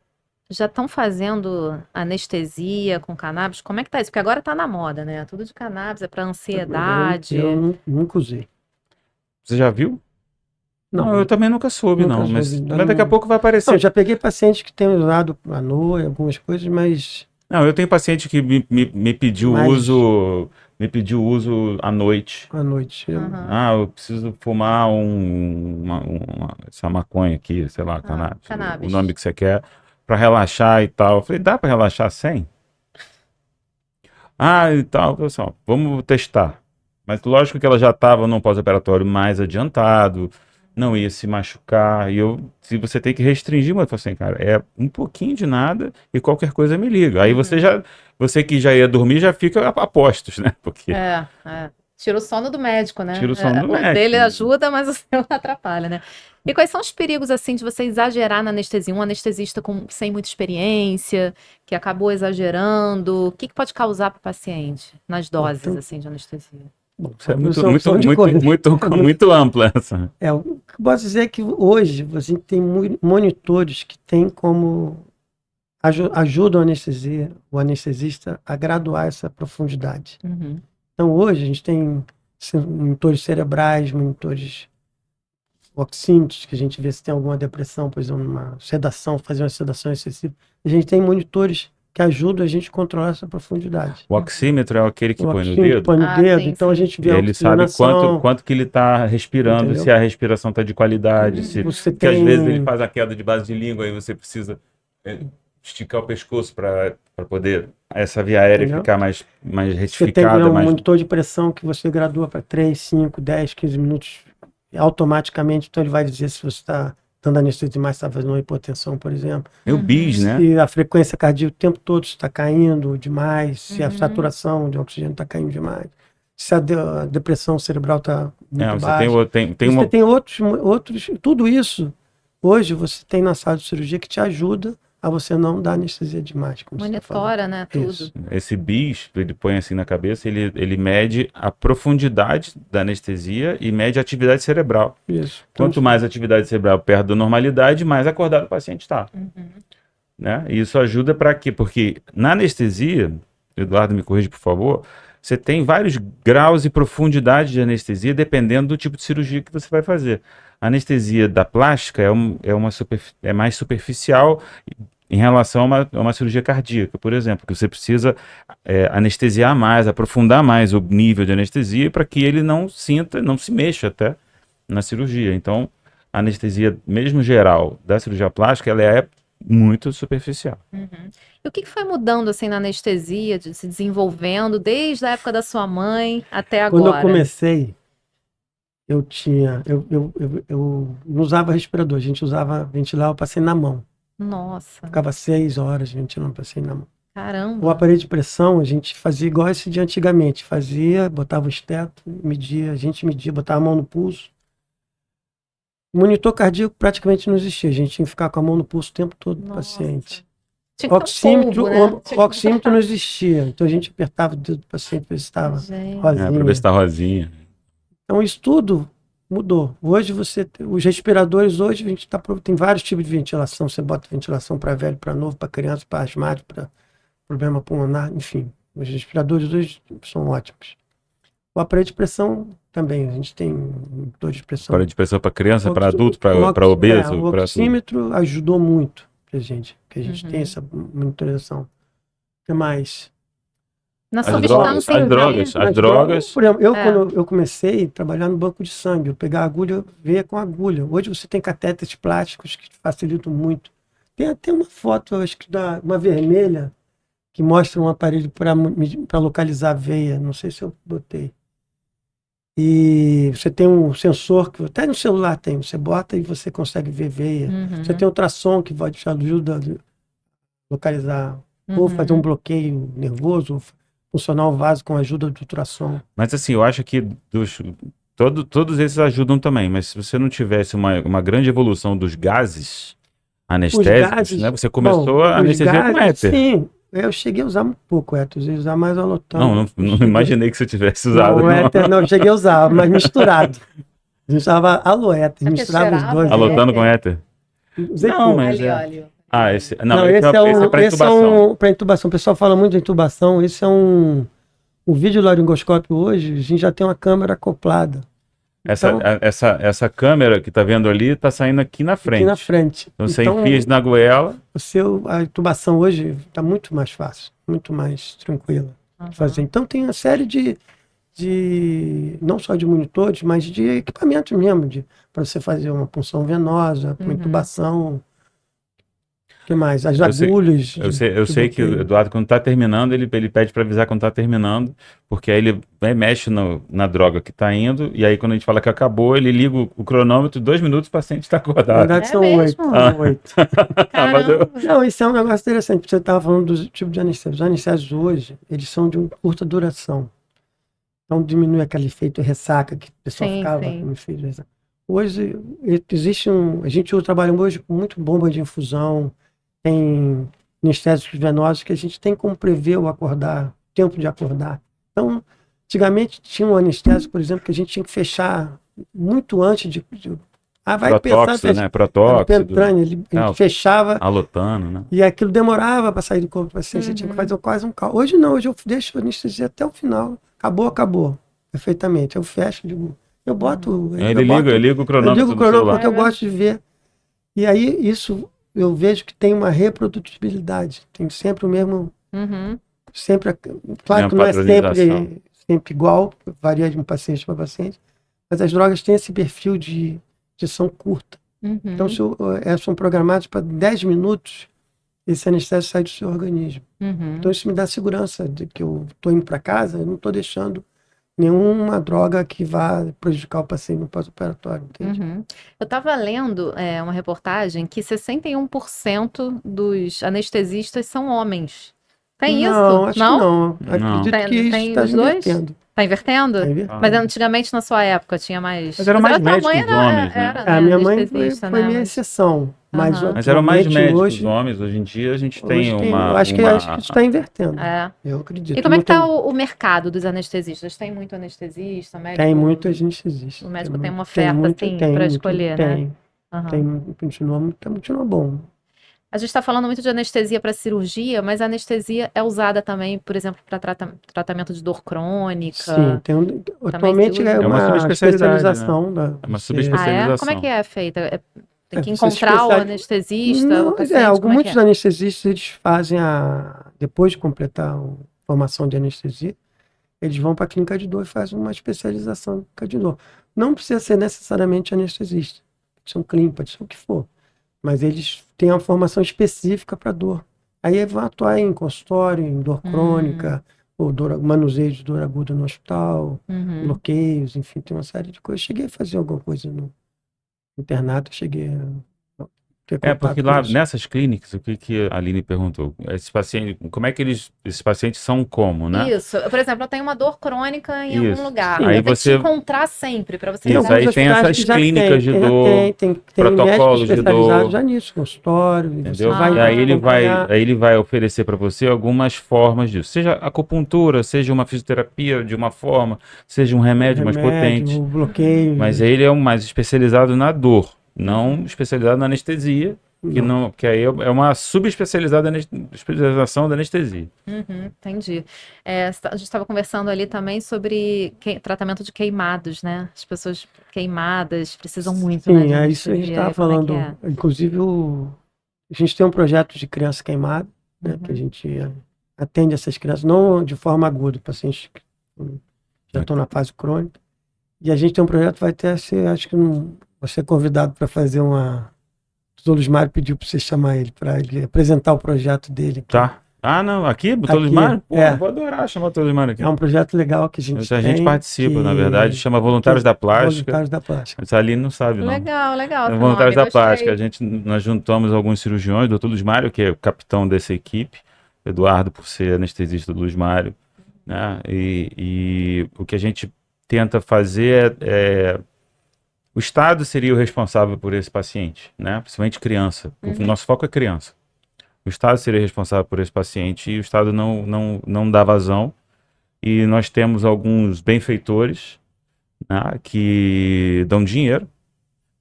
já estão fazendo anestesia com cannabis? Como é que tá isso? Porque agora tá na moda, né? Tudo de cannabis é para ansiedade. Eu nunca usei. Você já viu? Não, eu também nunca soube, mas daqui a pouco vai aparecer. Eu já peguei pacientes que têm usado à noite, algumas coisas, mas... Não, eu tenho paciente que me pediu uso... Me pediu uso à noite. À noite. Eu preciso fumar essa maconha aqui, sei lá, cannabis. O nome que você quer. para relaxar e tal. Eu falei, dá para relaxar sem? Ah, e tal, pessoal, vamos testar. Mas lógico que ela já estava num pós-operatório mais adiantado, não ia se machucar. E se você tem que restringir, mas eu falei assim, cara, é um pouquinho de nada e qualquer coisa me liga. Aí você que já ia dormir já fica a postos, né? Porque Tira o sono do médico, né? tira o sono do O médico. dele ajuda, mas o seu atrapalha, né? E quais são os perigos, assim, de você exagerar na anestesia? Um anestesista sem muita experiência, que acabou exagerando, o que pode causar para o paciente nas doses, assim, de anestesia? Bom, isso é muito ampla essa. O que eu posso dizer é que hoje você tem monitores que tem como ajudam o anestesista a graduar essa profundidade. Uhum. Então hoje a gente tem monitores cerebrais, monitores oxímetros, que a gente vê se tem alguma depressão, por exemplo, uma sedação, fazer uma sedação excessiva. A gente tem monitores que ajudam a gente a controlar essa profundidade. O oxímetro é aquele que põe no dedo? Põe no dedo, sim, então sim. a gente vê a ele sabe oxigenação. quanto que ele está respirando, Entendeu? se a respiração está de qualidade, porque às vezes ele faz a queda de base de língua e você precisa esticar o pescoço para poder essa via aérea ficar mais retificada. Você tem um monitor de pressão que você gradua para 3, 5, 10, 15 minutos automaticamente, então ele vai dizer se você está dando anestesia demais, está fazendo uma hipotensão, por exemplo. É o BIS, né? Se a frequência cardíaca o tempo todo está caindo demais, se a saturação de oxigênio está caindo demais, se a depressão cerebral está muito baixa. Você tem outros, tudo isso, hoje você tem na sala de cirurgia que te ajuda a você não dar anestesia demais. Monitora, né, tudo. Isso. Esse BIS, ele põe assim na cabeça, ele mede a profundidade da anestesia e mede a atividade cerebral. Isso. Quanto mais atividade cerebral perto da normalidade, mais acordado o paciente está. Né? E isso ajuda para quê? Porque na anestesia, Eduardo, me corrija por favor, você tem vários graus e profundidade de anestesia dependendo do tipo de cirurgia que você vai fazer. A anestesia da plástica é mais superficial em relação a uma cirurgia cardíaca, por exemplo, que você precisa anestesiar mais, aprofundar mais o nível de anestesia para que ele não se mexa até na cirurgia. Então, a anestesia, mesmo geral, da cirurgia plástica, ela é muito superficial. E o que foi mudando assim na anestesia, se desenvolvendo desde a época da sua mãe até agora? Quando eu comecei, eu não usava respirador, a gente usava ventilador, eu passei na mão. Nossa. Ficava 6 horas ventilando, passei na mão. Caramba. O aparelho de pressão, a gente fazia igual esse de antigamente. Botava o esteto, a gente media, botava a mão no pulso. O monitor cardíaco praticamente não existia. A gente tinha que ficar com a mão no pulso o tempo todo do paciente. Oxímetro, oxímetro não existia. Então a gente apertava o dedo do paciente para ver se estava rosinha. Para ver se está rosinha. Então isso tudo mudou. Hoje os respiradores, hoje a gente tem vários tipos de ventilação. Você bota ventilação para velho, para novo, para criança, para asmático, para problema pulmonar, enfim. Os respiradores hoje são ótimos. O aparelho de pressão também, a gente tem dor de pressão. Aparelho de pressão para criança, para adulto, para obeso? O oxímetro ajudou muito pra gente, que a gente tem essa monitorização. O que mais? Na substância. As drogas. Por exemplo, quando eu comecei a trabalhar no banco de sangue, eu pegar a agulha, veia com a agulha. Hoje você tem catéteres plásticos que facilitam muito. Tem até uma foto, acho que uma vermelha, que mostra um aparelho para localizar a veia. Não sei se eu botei. E você tem um sensor que até no celular tem, você bota e você consegue ver veia. Você tem ultrassom que te ajuda a localizar, ou fazer um bloqueio nervoso, ou funcionar o vaso com a ajuda do ultrassom. Mas assim, eu acho que todos esses ajudam também, mas se você não tivesse uma grande evolução dos gases anestésicos, né? Você começou a anestesia com éter. Sim. Eu cheguei a usar um pouco éter, eu ia usar mais alotano. Não imaginei que você tivesse usado. Não, éter não, eu cheguei a usar, mas misturado. A gente usava aloéter, misturava os dois. Alotano com éter? Não, mas óleo. Esse é para intubação. Para intubação. O pessoal fala muito de intubação. Esse é um vídeo laringoscópio hoje, a gente já tem uma câmera acoplada. Essa câmera que está vendo ali está saindo aqui na frente. Aqui na frente. Então você enfia na goela. A intubação hoje está muito mais fácil, muito mais tranquila de fazer. Então tem uma série de não só de monitores, mas de equipamentos mesmo, para você fazer uma punção venosa, uma intubação. O que mais? As Eu sei- agulhas. Eu sei que o Eduardo, quando tá terminando, ele pede para avisar quando tá terminando, porque aí ele mexe na droga que tá indo, e aí quando a gente fala que acabou, ele liga o cronômetro, 2 minutos, o paciente está Na acordado. verdade, são mesmo? 8. São 8. Mas eu- Caramba. Não, isso é um negócio interessante. Você estava falando do tipo de anestésios. Os anestésios hoje, eles são de curta duração. Então diminui aquele efeito ressaca que o pessoal Sim, ficava sim. com efeito de ressaca. Hoje existe a gente trabalha hoje com muito bomba de infusão, tem anestésicos venosos que a gente tem como prever o tempo de acordar. Então, antigamente tinha um anestésico, por exemplo, que a gente tinha que fechar muito antes vai pensar, Protóxido, né? Era Protóxido, Pentrane, ele fechava alotano, né? e aquilo demorava para sair do corpo do paciente, você tinha que fazer quase um cálculo. Hoje não, hoje eu deixo a anestesia até o final. Acabou. Perfeitamente. Eu fecho, digo, eu boto. Ele liga o Eu cronômetro ligo o do cronômetro celular. porque eu gosto de ver. E aí, isso eu vejo que tem uma reprodutibilidade. Tem sempre o mesmo. Uhum. Sempre, claro Mesma que não é padronização. sempre igual, varia de um paciente para paciente, mas as drogas têm esse perfil de ação curta. Uhum. Então, se são programados para 10 minutos, esse anestésico sai do seu organismo. Uhum. Então, isso me dá segurança de que eu estou indo para casa, eu não estou deixando nenhuma droga que vá prejudicar o paciente no pós-operatório, entende? Uhum. Eu estava lendo uma reportagem que 61% dos anestesistas são homens. Tem Não, isso? acho Não? que não. Não. Acredito que isso Tem está os dois? invertendo. Tá invertendo? Tá invertendo. Mas antigamente, na sua época, tinha mais. Mas eram mais a tua mãe médicos homens, né? era, A minha mãe anestesista, foi né? minha exceção, mas Aham. Mas eram mais atualmente, médicos homens. Hoje em dia a gente tem eu acho que isso está invertendo. É. Eu acredito. E como é que Não tá o mercado dos anestesistas? Tem muito anestesista, médico? tem muito anestesista. O médico tem uma muito- tem oferta, muito- assim, tem para muito- escolher, né? Aham. continua bom. A gente está falando muito de anestesia para cirurgia, mas a anestesia é usada também, por exemplo, para tratamento de dor crônica. Sim, atualmente usa. é É uma uma subespecialidade, né? especialização É uma Ah, subespecialização. é? Como é que é feita? Tem que Você encontrar o especializa- anestesista, Não, o paciente, como é que muitos é? anestesistas eles fazem depois de completar a formação de anestesia, eles vão para a clínica de dor e fazem uma especialização em clínica de dor. Não precisa ser necessariamente anestesista, pode ser um clínico, pode ser o que for, mas eles têm uma formação específica para dor. Aí eles vão atuar em consultório, em dor crônica, ou manuseio de dor aguda no hospital, Uhum. bloqueios, enfim, tem uma série de coisas. Cheguei a fazer alguma coisa no internato, cheguei a ter É, contato porque com lá isso. nessas clínicas, o que a Aline perguntou, esses pacientes, como é que esses pacientes são como, né? Isso. Por exemplo, eu tenho uma dor crônica em algum Isso. lugar. Sim. Aí Eu tenho que te você- encontrar sempre para você Tem Isso, lidar aí alguns tem hospitais essas que já clínicas de tem, dor, tem protocolos médicos de especializados dor. já nisso, consultório, e você Entendeu? vai E aí acompanhar. ele vai oferecer para você algumas formas disso. Seja acupuntura, seja uma fisioterapia de uma forma, seja um remédio mais potente. Bloqueio. Mas ele é o mais especializado na dor, não especializado na anestesia, que aí é uma especialização da anestesia. Uhum, entendi. A gente estava conversando ali também sobre tratamento de queimados, né? As pessoas queimadas precisam muito, né, Sim, de é isso que a gente anestesia. estava Como é que falando. é? Inclusive, a gente tem um projeto de criança queimada, né, que a gente atende essas crianças, não de forma aguda, pacientes que já estão na fase crônica. E a gente tem um projeto, vai ter, acho que vai ser convidado para fazer uma. O Dr. Luiz Mário pediu para você chamar ele, para ele apresentar o projeto dele. aqui. Tá. Ah, não, aqui, Dr. Luiz Aqui, Mário? Pô, é. eu vou adorar chamar o Dr. Luiz Mário aqui. É um projeto legal que a gente A gente tem, participa, na que- verdade, chama Voluntários da Plástica. Voluntários da Plástica. Mas a Aline não sabe, não. Legal, legal. esse Voluntários nome, da Plástica. gostei. Nós juntamos alguns cirurgiões, o Dr. Luiz Mário, que é o capitão dessa equipe, Eduardo, por ser anestesista do Luiz Mário, né? E o que a gente tenta fazer o Estado seria o responsável por esse paciente, né? Principalmente criança. O nosso foco é criança. O Estado seria responsável por esse paciente e o Estado não dá vazão. E nós temos alguns benfeitores, né, que dão dinheiro.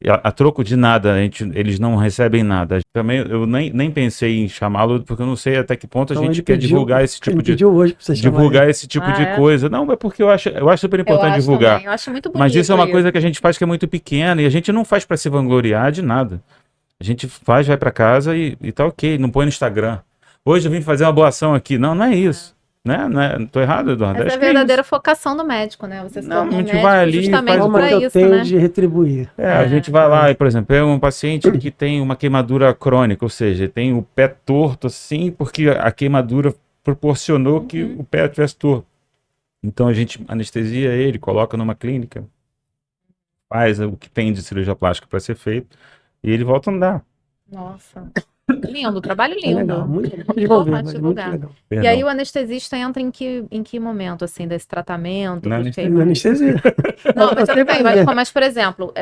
E a troco de nada, eles não recebem nada. Também eu nem pensei em chamá-lo, porque eu não sei até que ponto a Então, gente ele quer pediu- divulgar esse tipo Ele de... pediu hoje para você chamar Divulgar ele. esse tipo Ah, de é? coisa. Não, é porque eu acho super Eu importante acho divulgar. também, eu acho muito bonito Mas isso é uma isso. coisa que a gente faz que é muito pequena e a gente não faz para se vangloriar de nada. A gente faz, vai para casa e tá ok, não põe no Instagram. Hoje eu vim fazer uma boa ação aqui. Não, não é isso. né? Não tô errado, Eduardo? Essa é Acho a que verdadeira focação do médico, né? Você se Não, torna a um gente médico vai ali e justamente faz Forma para que eu isso, tenho né? de retribuir. A gente vai lá e, por exemplo, é um paciente que tem uma queimadura crônica, ou seja, tem o pé torto assim, porque a queimadura proporcionou que o pé tivesse torto. Então a gente anestesia ele, coloca numa clínica, faz o que tem de cirurgia plástica para ser feito e ele volta a andar. Nossa. Lindo, trabalho É legal, lindo. muito Muito desenvolver, importante mas é muito divulgar. legal. E Perdão. aí o anestesista entra em que momento, assim, desse tratamento? Na dos anestesia. Na queimados? anestesia. Não, mas Eu tudo sei bem, fazer. mas, por exemplo,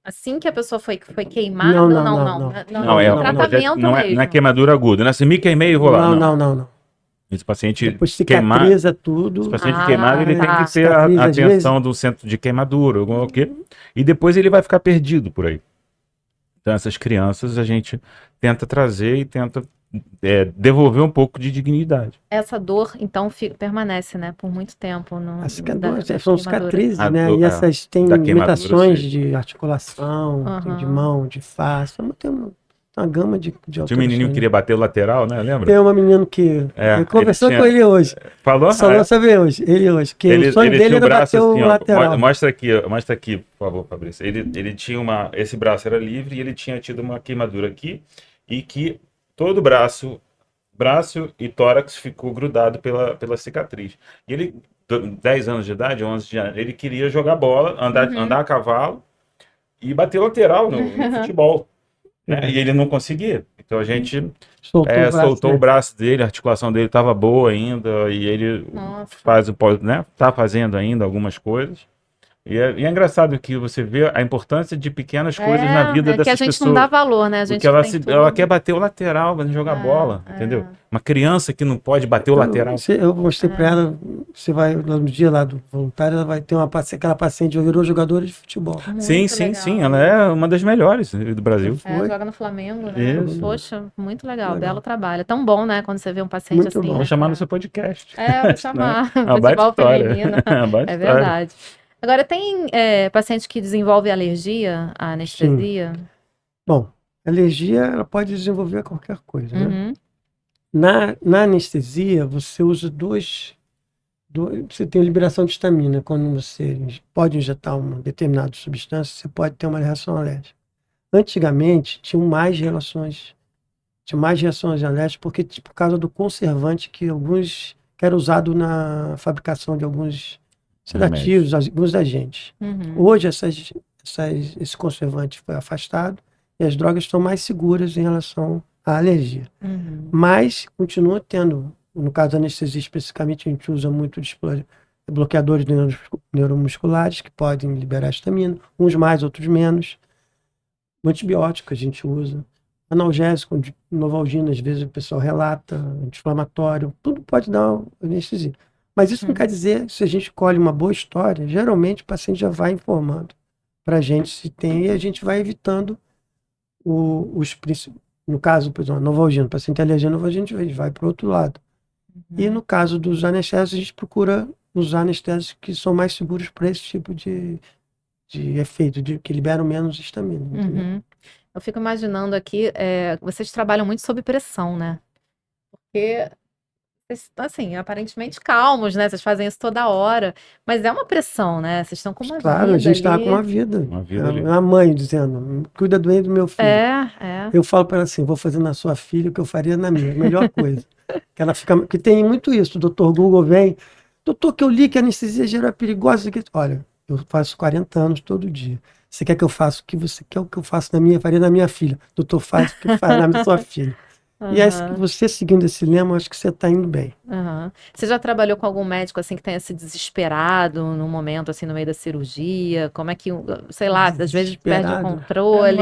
assim que a pessoa foi queimada, Não, não, não, não, não, não. não, É no um tratamento não é mesmo. queimadura aguda, né? Se me queimei, eu vou lá. Não. Esse paciente Depois queimar, cicatriza esse tudo. paciente queimado, ele tem tá. que ter a Cicatriza, às atenção do centro de queimadura, alguma quê, e depois ele vai ficar perdido por aí. Então essas crianças a gente tenta trazer e tenta devolver um pouco de dignidade. Essa dor, então, permanece, né, por muito tempo As das são queimaduras. cicatrizes, A né? do- E é, essas têm da queimadura, limitações sim. de articulação, tem de Aham. mão, de face. Tem uma gama de Tinha um alterações. menininho que queria bater o lateral, né? Lembra? Tem um menino que É, eu conversou ele com tinha- ele hoje. Falou? Falou sobre hoje, que o sonho dele tinha era bater o assim, ó, lateral. mostra aqui, por favor, Fabrício. Ele tinha esse braço era livre e ele tinha tido uma queimadura aqui e que todo o braço e tórax ficou grudado pela cicatriz. E ele, 10 anos de idade, 11 de idade, ele queria jogar bola, andar a cavalo e bater lateral no futebol. Né? E ele não conseguia. Então a gente soltou o braço dele, a articulação dele estava boa ainda, e ele Nossa. né? Tá fazendo ainda algumas coisas. E é engraçado que você vê a importância de pequenas coisas na vida Que a dessas gente pessoas. não dá valor, né? A gente Porque tem ela tudo. quer bater o lateral, mas não jogar bola, entendeu? Uma criança que não pode bater o lateral. Eu mostrei para ela, você vai lá no dia lá do voluntário, ela vai ter aquela paciente virou jogadora de futebol. Sim, ela é uma das melhores do Brasil. Joga no Flamengo, né? Isso. Poxa, muito legal, belo trabalho. É tão bom, né, quando você vê um paciente Muito assim. bom. Né, Vamos chamar no seu podcast. vou chamar. Uma baita Futebol história. feminino. Uma baita É história. verdade. Agora, tem paciente que desenvolve alergia à anestesia? Bom, alergia ela pode desenvolver a qualquer coisa, né? Uhum. Na anestesia, você usa você tem liberação de histamina. Quando você pode injetar uma determinada substância, você pode ter uma reação alérgica. Antigamente, tinha mais reações alérgicas por causa do conservante que era usado na fabricação de alguns sedativos, alguns agentes. Uhum. Hoje, esse conservante foi afastado e as drogas estão mais seguras em relação à alergia. Uhum. Mas continua tendo, no caso da anestesia especificamente, a gente usa muito bloqueadores neuromusculares que podem liberar histamina, uns mais, outros menos. Antibiótico a gente usa. Analgésico, Novalgina, às vezes o pessoal relata, anti-inflamatório, tudo pode dar anestesia. Mas isso não quer dizer, se a gente colhe uma boa história, geralmente o paciente já vai informando para a gente se tem e a gente vai evitando os princípios. No caso, por exemplo, a Novalgina, o paciente tem alergia à Novalgina, a gente vai para o outro lado. E no caso dos anestésicos, a gente procura usar anestésicos que são mais seguros para esse tipo de efeito, que liberam menos histamina. Uhum. Eu fico imaginando aqui, vocês trabalham muito sob pressão, né? Porque vocês, assim, aparentemente calmos, né? Vocês fazem isso toda hora, mas é uma pressão, né? Vocês estão com uma Claro, vida a gente está ali. com uma vida. Uma vida ali. A mãe dizendo, cuida bem do meu filho. É. Eu falo para ela assim, vou fazer na sua filha o que eu faria na minha, melhor coisa. Que tem muito isso, o doutor Google vem, doutor, que eu li que a anestesia geral é perigosa. Olha, eu faço 40 anos todo dia. Você quer que eu faça o que você quer, o que eu faço faria na minha filha. Doutor, faz o que faz na sua filha. E você seguindo esse lema, acho que você está indo bem. Você já trabalhou com algum médico assim que tenha se desesperado num momento assim no meio da cirurgia? Como é que, sei lá, às vezes perde o controle?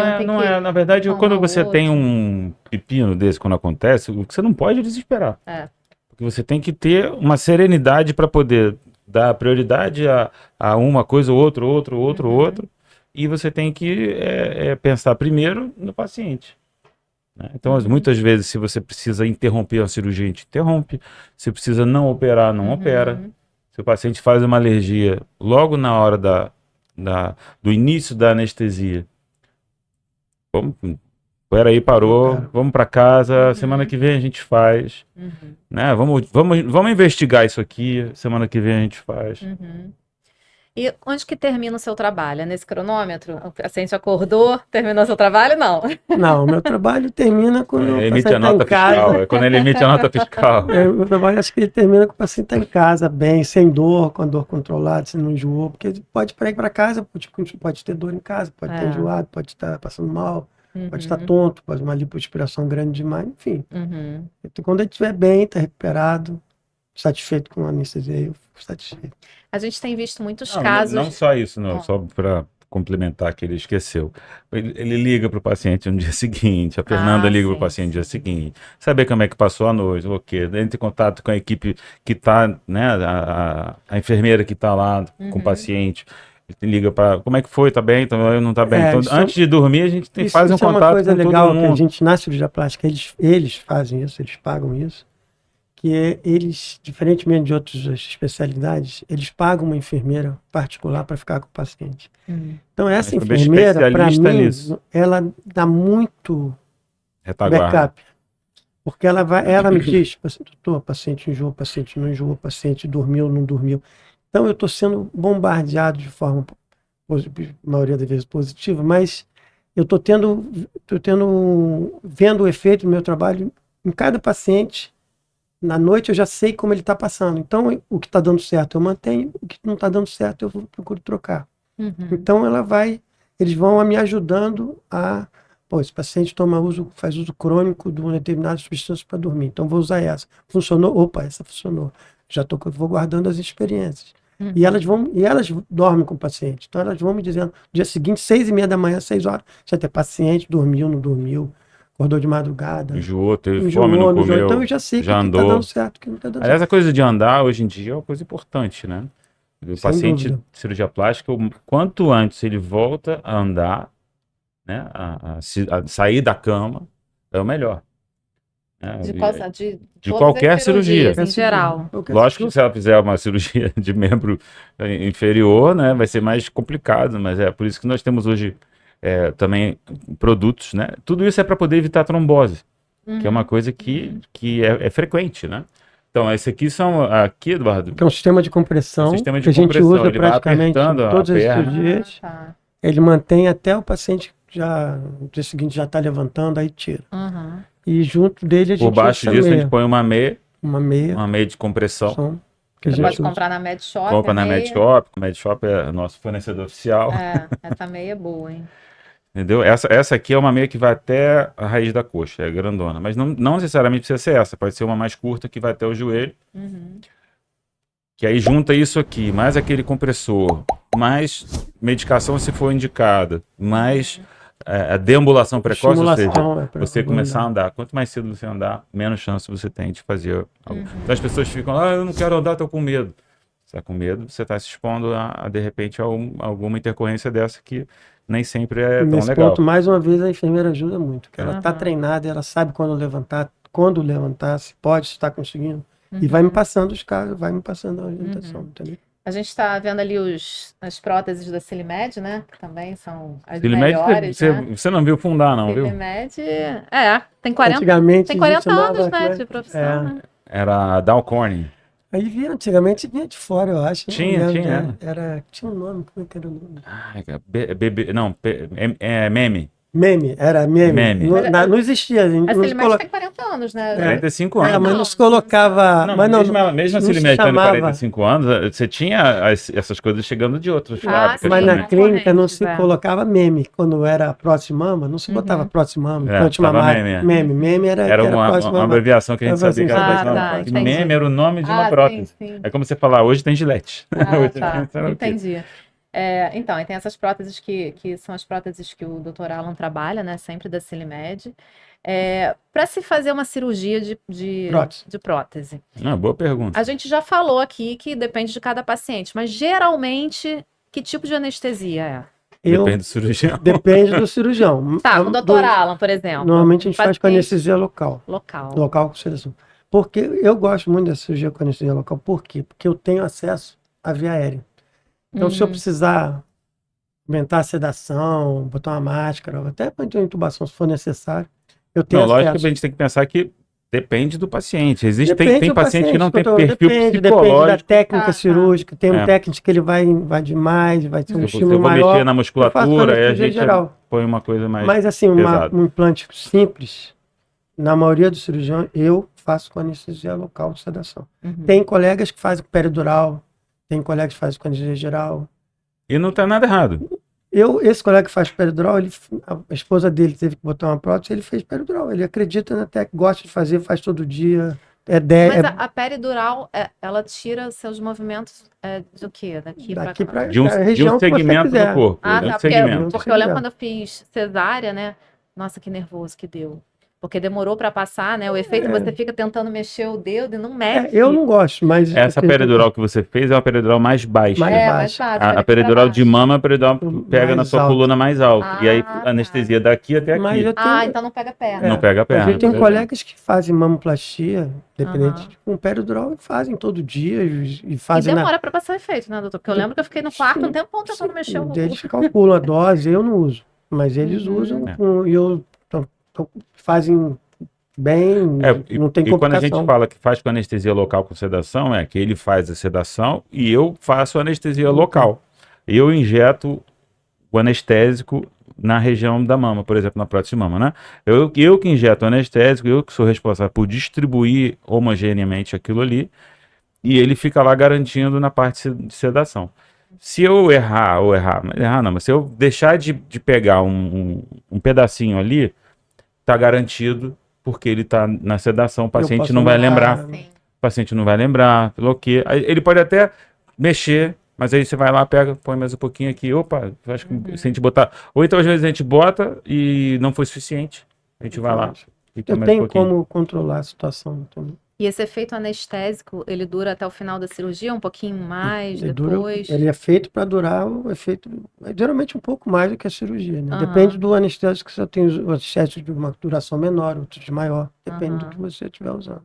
Na verdade, quando você tem um pepino desse, quando acontece, o que você não pode é desesperar. Porque você tem que ter uma serenidade para poder dar prioridade a uma coisa, outra. E você tem que pensar primeiro no paciente. Então, muitas vezes, se você precisa interromper a cirurgia, a gente interrompe. Se precisa não operar, não opera. Se o paciente faz uma alergia logo na hora do início da anestesia, vamos Peraí, parou, vamos para casa, semana que vem a gente faz, né? Vamos investigar isso aqui, semana que vem a gente faz. E onde que termina o seu trabalho? É nesse cronômetro? O paciente acordou, terminou seu trabalho? Não. Não, o meu trabalho termina quando o Emite paciente a está em nota fiscal, casa. é quando ele emite a nota fiscal. Meu trabalho acho que ele termina com o paciente está em casa, bem, sem dor, com a dor controlada, se não enjoou, porque ele pode ir para casa, pode ter dor em casa, pode estar enjoado, pode estar passando mal, pode estar tonto, pode uma lipoaspiração grande demais, enfim. Então, quando ele estiver bem, está recuperado, satisfeito com a anestesia, eu fico satisfeito. A gente tem visto muitos casos... Não só isso, não, só para complementar que ele esqueceu. Ele liga para o paciente no dia seguinte, a Fernanda liga para o paciente no dia seguinte, saber como é que passou a noite, o quê, entra em contato com a equipe que está, né, a enfermeira que está lá com o paciente, ele liga para como é que foi, tá bem, não tá bem. Então, antes de dormir, a gente faz um contato com todo mundo. Isso é uma coisa legal que a gente, na cirurgia plástica, eles fazem isso, eles pagam isso, que eles, diferentemente de outras especialidades, eles pagam uma enfermeira particular para ficar com o paciente. Então, essa enfermeira, para mim, ela dá muito backup. Porque ela me diz, doutor, paciente enjoou, paciente não enjoou, paciente dormiu, não dormiu. Então, eu estou sendo bombardeado de forma, maioria das vezes, positiva, mas eu estou vendo o efeito do meu trabalho em cada paciente. Na noite eu já sei como ele está passando. Então, o que está dando certo eu mantenho, o que não está dando certo eu procuro trocar. Então, eles vão me ajudando a... Pô, esse paciente faz uso crônico de uma determinada substância para dormir. Então, vou usar essa. Funcionou? Opa, essa funcionou. Vou guardando as experiências. E elas dormem com o paciente. Então, elas vão me dizendo, no dia seguinte, 6h30 da manhã, 6 horas, já tem paciente, dormiu, não dormiu, acordou de madrugada. Enjoou, teve fome, não comeu. Então eu já sei que andou. Tá dando certo, que não tá dando Aliás, certo. a coisa de andar hoje em dia é uma coisa importante, né? O Sem paciente dúvida. de cirurgia plástica, quanto antes ele volta a andar, né? A sair da cama, é o melhor. Né? De qualquer cirurgia. Em geral. Lógico que se ela fizer uma cirurgia de membro inferior, né? Vai ser mais complicado, mas é por isso que nós temos hoje também produtos, né? Tudo isso é para poder evitar trombose, que é uma coisa que é frequente, né? Então, esse aqui Eduardo, que é um sistema de compressão, que a gente usa praticamente todas as cirurgias. Ele mantém até o paciente no dia seguinte já está levantando, aí tira. E junto dele a gente por baixo disso a gente põe uma meia de compressão. Que você pode comprar na MedShop. Compra na MedShop. O MedShop é nosso fornecedor oficial. Essa meia é boa, hein? Entendeu? Essa aqui é uma meia que vai até a raiz da coxa, é grandona. Mas não necessariamente precisa ser essa. Pode ser uma mais curta que vai até o joelho. Que aí junta isso aqui, mais aquele compressor, mais medicação se for indicada, mais a deambulação precoce, ou seja, você começar a andar. Quanto mais cedo você andar, menos chance você tem de fazer algo. Então as pessoas ficam, eu não quero andar, estou com medo. Você está com medo, você está se expondo de repente, a alguma intercorrência dessa que nem sempre é tão Nesse legal. ponto, mais uma vez, a enfermeira ajuda muito. Ela está treinada, ela sabe quando levantar, se pode, se está conseguindo. E vai me passando os casos, vai me passando a orientação, entendeu? A gente está vendo ali as próteses da Silimed, né? Que também são as Silimed, melhores, você não viu fundar, não, viu? Silimed, tem 40 anos, né, de profissão, né? Era Dow Corning. Aí antigamente vinha de fora, eu acho. Tinha. Tinha um nome, como é que era o nome? Meme. Era meme. Não existia. A Silimed tem 40 anos, né? 45 anos. Mas não se colocava... Mesmo a Silimed tendo 45 anos, você tinha essas coisas chegando de outras fábricas. Mas na clínica não se colocava meme. Quando era Proximama, não se botava Proximama. Meme. Meme era uma abreviação que a gente sabia que era Proximama. Meme era o nome de uma prótese. É como você falar, hoje tem Gillette. Entendi. Então, e tem essas próteses que são as próteses que o Dr. Alan trabalha, né? Sempre da Silimed. Para se fazer uma cirurgia de prótese. Boa pergunta. A gente já falou aqui que depende de cada paciente, mas geralmente, que tipo de anestesia é? Depende do cirurgião. Depende do cirurgião. Tá, o Dr. Alan, por exemplo. Normalmente a gente faz com anestesia local. Local com seleção. Porque eu gosto muito da cirurgia com anestesia local. Por quê? Porque eu tenho acesso à via aérea. Então, se eu precisar aumentar a sedação, botar uma máscara, ou até para intubação se for necessário. Eu tenho Não, lógico acesso. que a gente tem que pensar que depende do paciente. Depende Tem do paciente que não tem doutor, perfil depende da psicológico. técnica Tá. cirúrgica. Tem um É. técnico que ele vai demais, vai ter um Se eu estímulo vou maior. mexer na eu faço com musculatura, aí a anestesia gente geral. põe uma coisa mais Mas assim, pesada. um implante simples, na maioria dos cirurgiões, eu faço com anestesia local de sedação. Tem colegas que fazem com peridural, tem colegas que fazem com anestesia geral. E não tá nada errado. Esse colega que faz peridural, a esposa dele teve que botar uma prótese, ele fez peridural. Ele acredita na técnica, gosta de fazer, faz todo dia. Mas a peridural, ela tira seus movimentos do quê? Daqui pra cá? De um região que você segmento do quiser. corpo. Ah, de um tá. segmento. Porque eu lembro quando eu fiz cesárea, né? Nossa, que nervoso que deu. Porque demorou pra passar, né? O efeito, você fica tentando mexer o dedo e não mexe. Eu não gosto, mas... Essa peridural que você fez é uma peridural mais baixa. Mais baixa. A peridural de mama, a peridural pega na Mais sua alto. coluna mais alta. E aí tá. anestesia daqui até Mas aqui. eu tenho, Então não pega perna. Não pega a mas perna. eu tenho por colegas que fazem mamoplastia, dependente Aham. com peridural, e fazem todo dia e E fazem demora pra passar o efeito, né, doutor? Porque eu lembro que eu fiquei no quarto um tempão tentando mexer o... Eles calculam a dose, eu não uso, mas eles usam fazem bem, não tem E quando a gente complicação. fala que faz com anestesia local com sedação, é que ele faz a sedação e eu faço a anestesia local. Eu injeto o anestésico na região da mama, por exemplo, na prótese de mama, né? Eu que injeto o anestésico, eu que sou responsável por distribuir homogeneamente aquilo ali, e ele fica lá garantindo na parte de sedação. Se eu errar não, mas se eu deixar de pegar um pedacinho ali, tá garantido, porque ele tá na sedação, o paciente não vai lembrar. Sim. O paciente não vai lembrar, bloqueia. Aí ele pode até mexer, mas aí você vai lá, pega, põe mais um pouquinho aqui. Opa, eu acho que se a gente botar. Ou então, às vezes, a gente bota e não foi suficiente. A gente vai lá. Fica Eu mais um tenho pouquinho. como controlar a situação também. E esse efeito anestésico, ele dura até o final da cirurgia, um pouquinho mais depois? Ele é feito para durar o efeito, geralmente um pouco mais do que a cirurgia, né? Aham. Depende do anestésico, que você tem os anestésicos de uma duração menor, outros de maior, depende do Aham. que você estiver usando.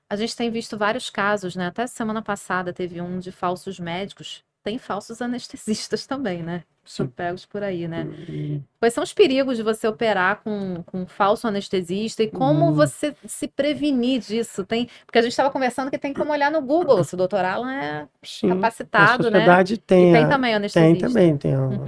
A gente tem visto vários casos, né? Até semana passada teve um de falsos médicos. Tem falsos anestesistas também, né? São pegos por aí, né? Quais são os perigos de você operar com um falso anestesista e como você se prevenir disso? Porque a gente estava conversando que tem como olhar no Google se o doutor Alan é Sim, capacitado, a sociedade né? tem, E tem também anestesista.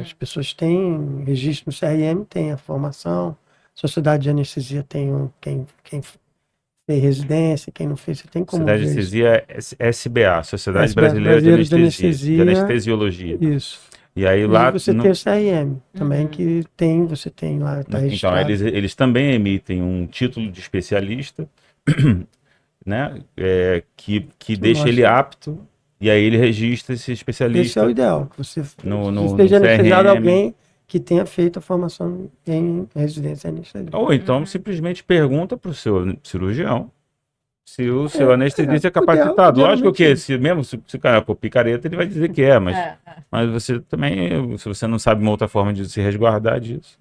as pessoas têm registro no CRM, tem a formação, Sociedade de Anestesia tem quem fez residência, quem não fez, você tem como Sociedade de ver isso. Anestesia é SBA, Sociedade SBA, Brasileira de Brasileira de Anestesia, de Anestesia. Anestesiologia. Isso. E aí E lá. você tem o CRM também, que você tem lá, está Então, registrado. eles também emitem um título de especialista, né? Que deixa ele apto, e aí ele registra esse especialista. Esse é o ideal, que você no esteja anestesiado CRM. alguém que tenha feito a formação em residência anestesia. Ou então simplesmente pergunta para o seu cirurgião se o seu anestesista é capacitado. Lógico que se o cara for picareta, ele vai dizer que é, mas você também, se você não sabe uma outra forma de se resguardar disso.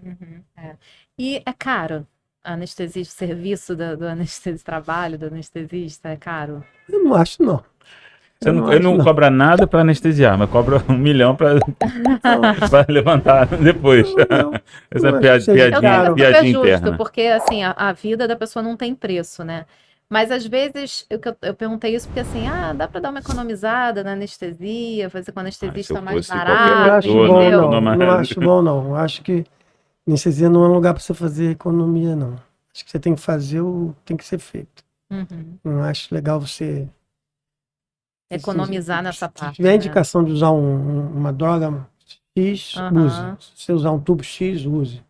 E é caro a anestesista, o serviço do anestesista, trabalho do anestesista é caro? Eu não acho, não. Ele não cobra nada para anestesiar, mas cobra 1 milhão para levantar depois. Essa não piadinha justo, interna. porque assim, a vida da pessoa não tem preço, né? Mas às vezes, eu perguntei isso porque assim, dá para dar uma economizada na anestesia, fazer com anestesista mais Eu barato, acho bom, entendeu? não acho bom, não. Eu acho que anestesia não é um lugar para você fazer economia, não. Acho que você tem que fazer o que tem que ser feito. Não acho legal você Economizar nessa parte. Se tiver indicação de usar uma droga X, use. Se você usar um tubo X, use.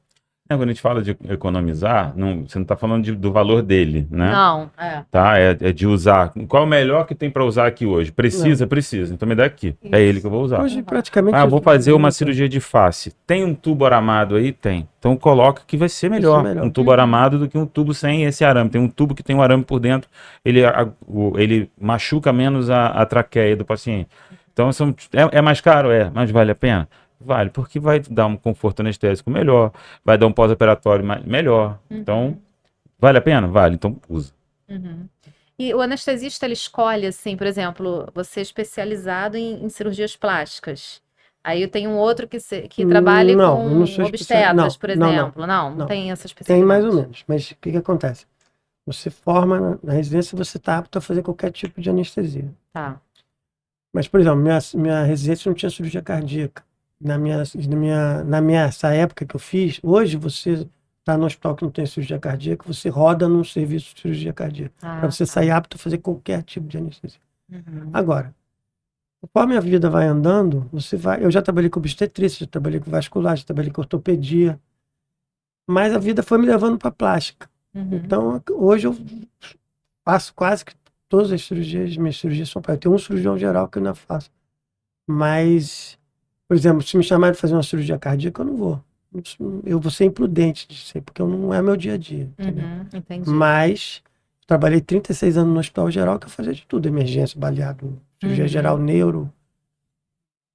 Quando a gente fala de economizar, você não está falando do valor dele, né? Não, Tá? É de usar. Qual é o melhor que tem para usar aqui hoje? Precisa. Então me dá aqui. É ele que eu vou usar. Hoje, praticamente... vou fazer uma cirurgia de face. Tem um tubo aramado aí? Tem. Então coloca que vai ser melhor. Um tubo aramado do que um tubo sem esse arame. Tem um tubo que tem um arame por dentro. Ele machuca menos a traqueia do paciente. Então é mais caro? Mas vale a pena? Vale, porque vai dar um conforto anestésico melhor, vai dar um pós-operatório melhor. Então, vale a pena? Vale, então usa. E o anestesista, ele escolhe, assim, por exemplo, você é especializado em cirurgias plásticas. Aí eu tenho um outro que trabalhe Não, com eu não sou obstetras, por não, exemplo. Não não. tem essa Tem mais ou especificidade. menos, mas o que que acontece? Você forma na residência, você está apto a fazer qualquer tipo de anestesia. Tá. Mas, por exemplo, minha residência não tinha cirurgia cardíaca. Essa época que eu fiz, hoje você está no hospital que não tem cirurgia cardíaca, você roda num serviço de cirurgia cardíaca, para você Tá. sair apto a fazer qualquer tipo de anestesia. Uhum. Agora, conforme a vida vai andando, eu já trabalhei com obstetrícia, já trabalhei com vascular, já trabalhei com ortopedia, mas a vida foi me levando para plástica. Uhum. Então, hoje eu faço quase que todas as cirurgias, minhas cirurgias são para. Eu tenho um cirurgião geral que eu ainda faço. Mas, por exemplo, se me chamarem de fazer uma cirurgia cardíaca, eu não vou. Eu vou ser imprudente de ser, porque não é meu dia a dia. Entendeu? Entendi. Mas trabalhei 36 anos no hospital geral, que eu fazia de tudo: emergência, baleado, cirurgia geral, neuro,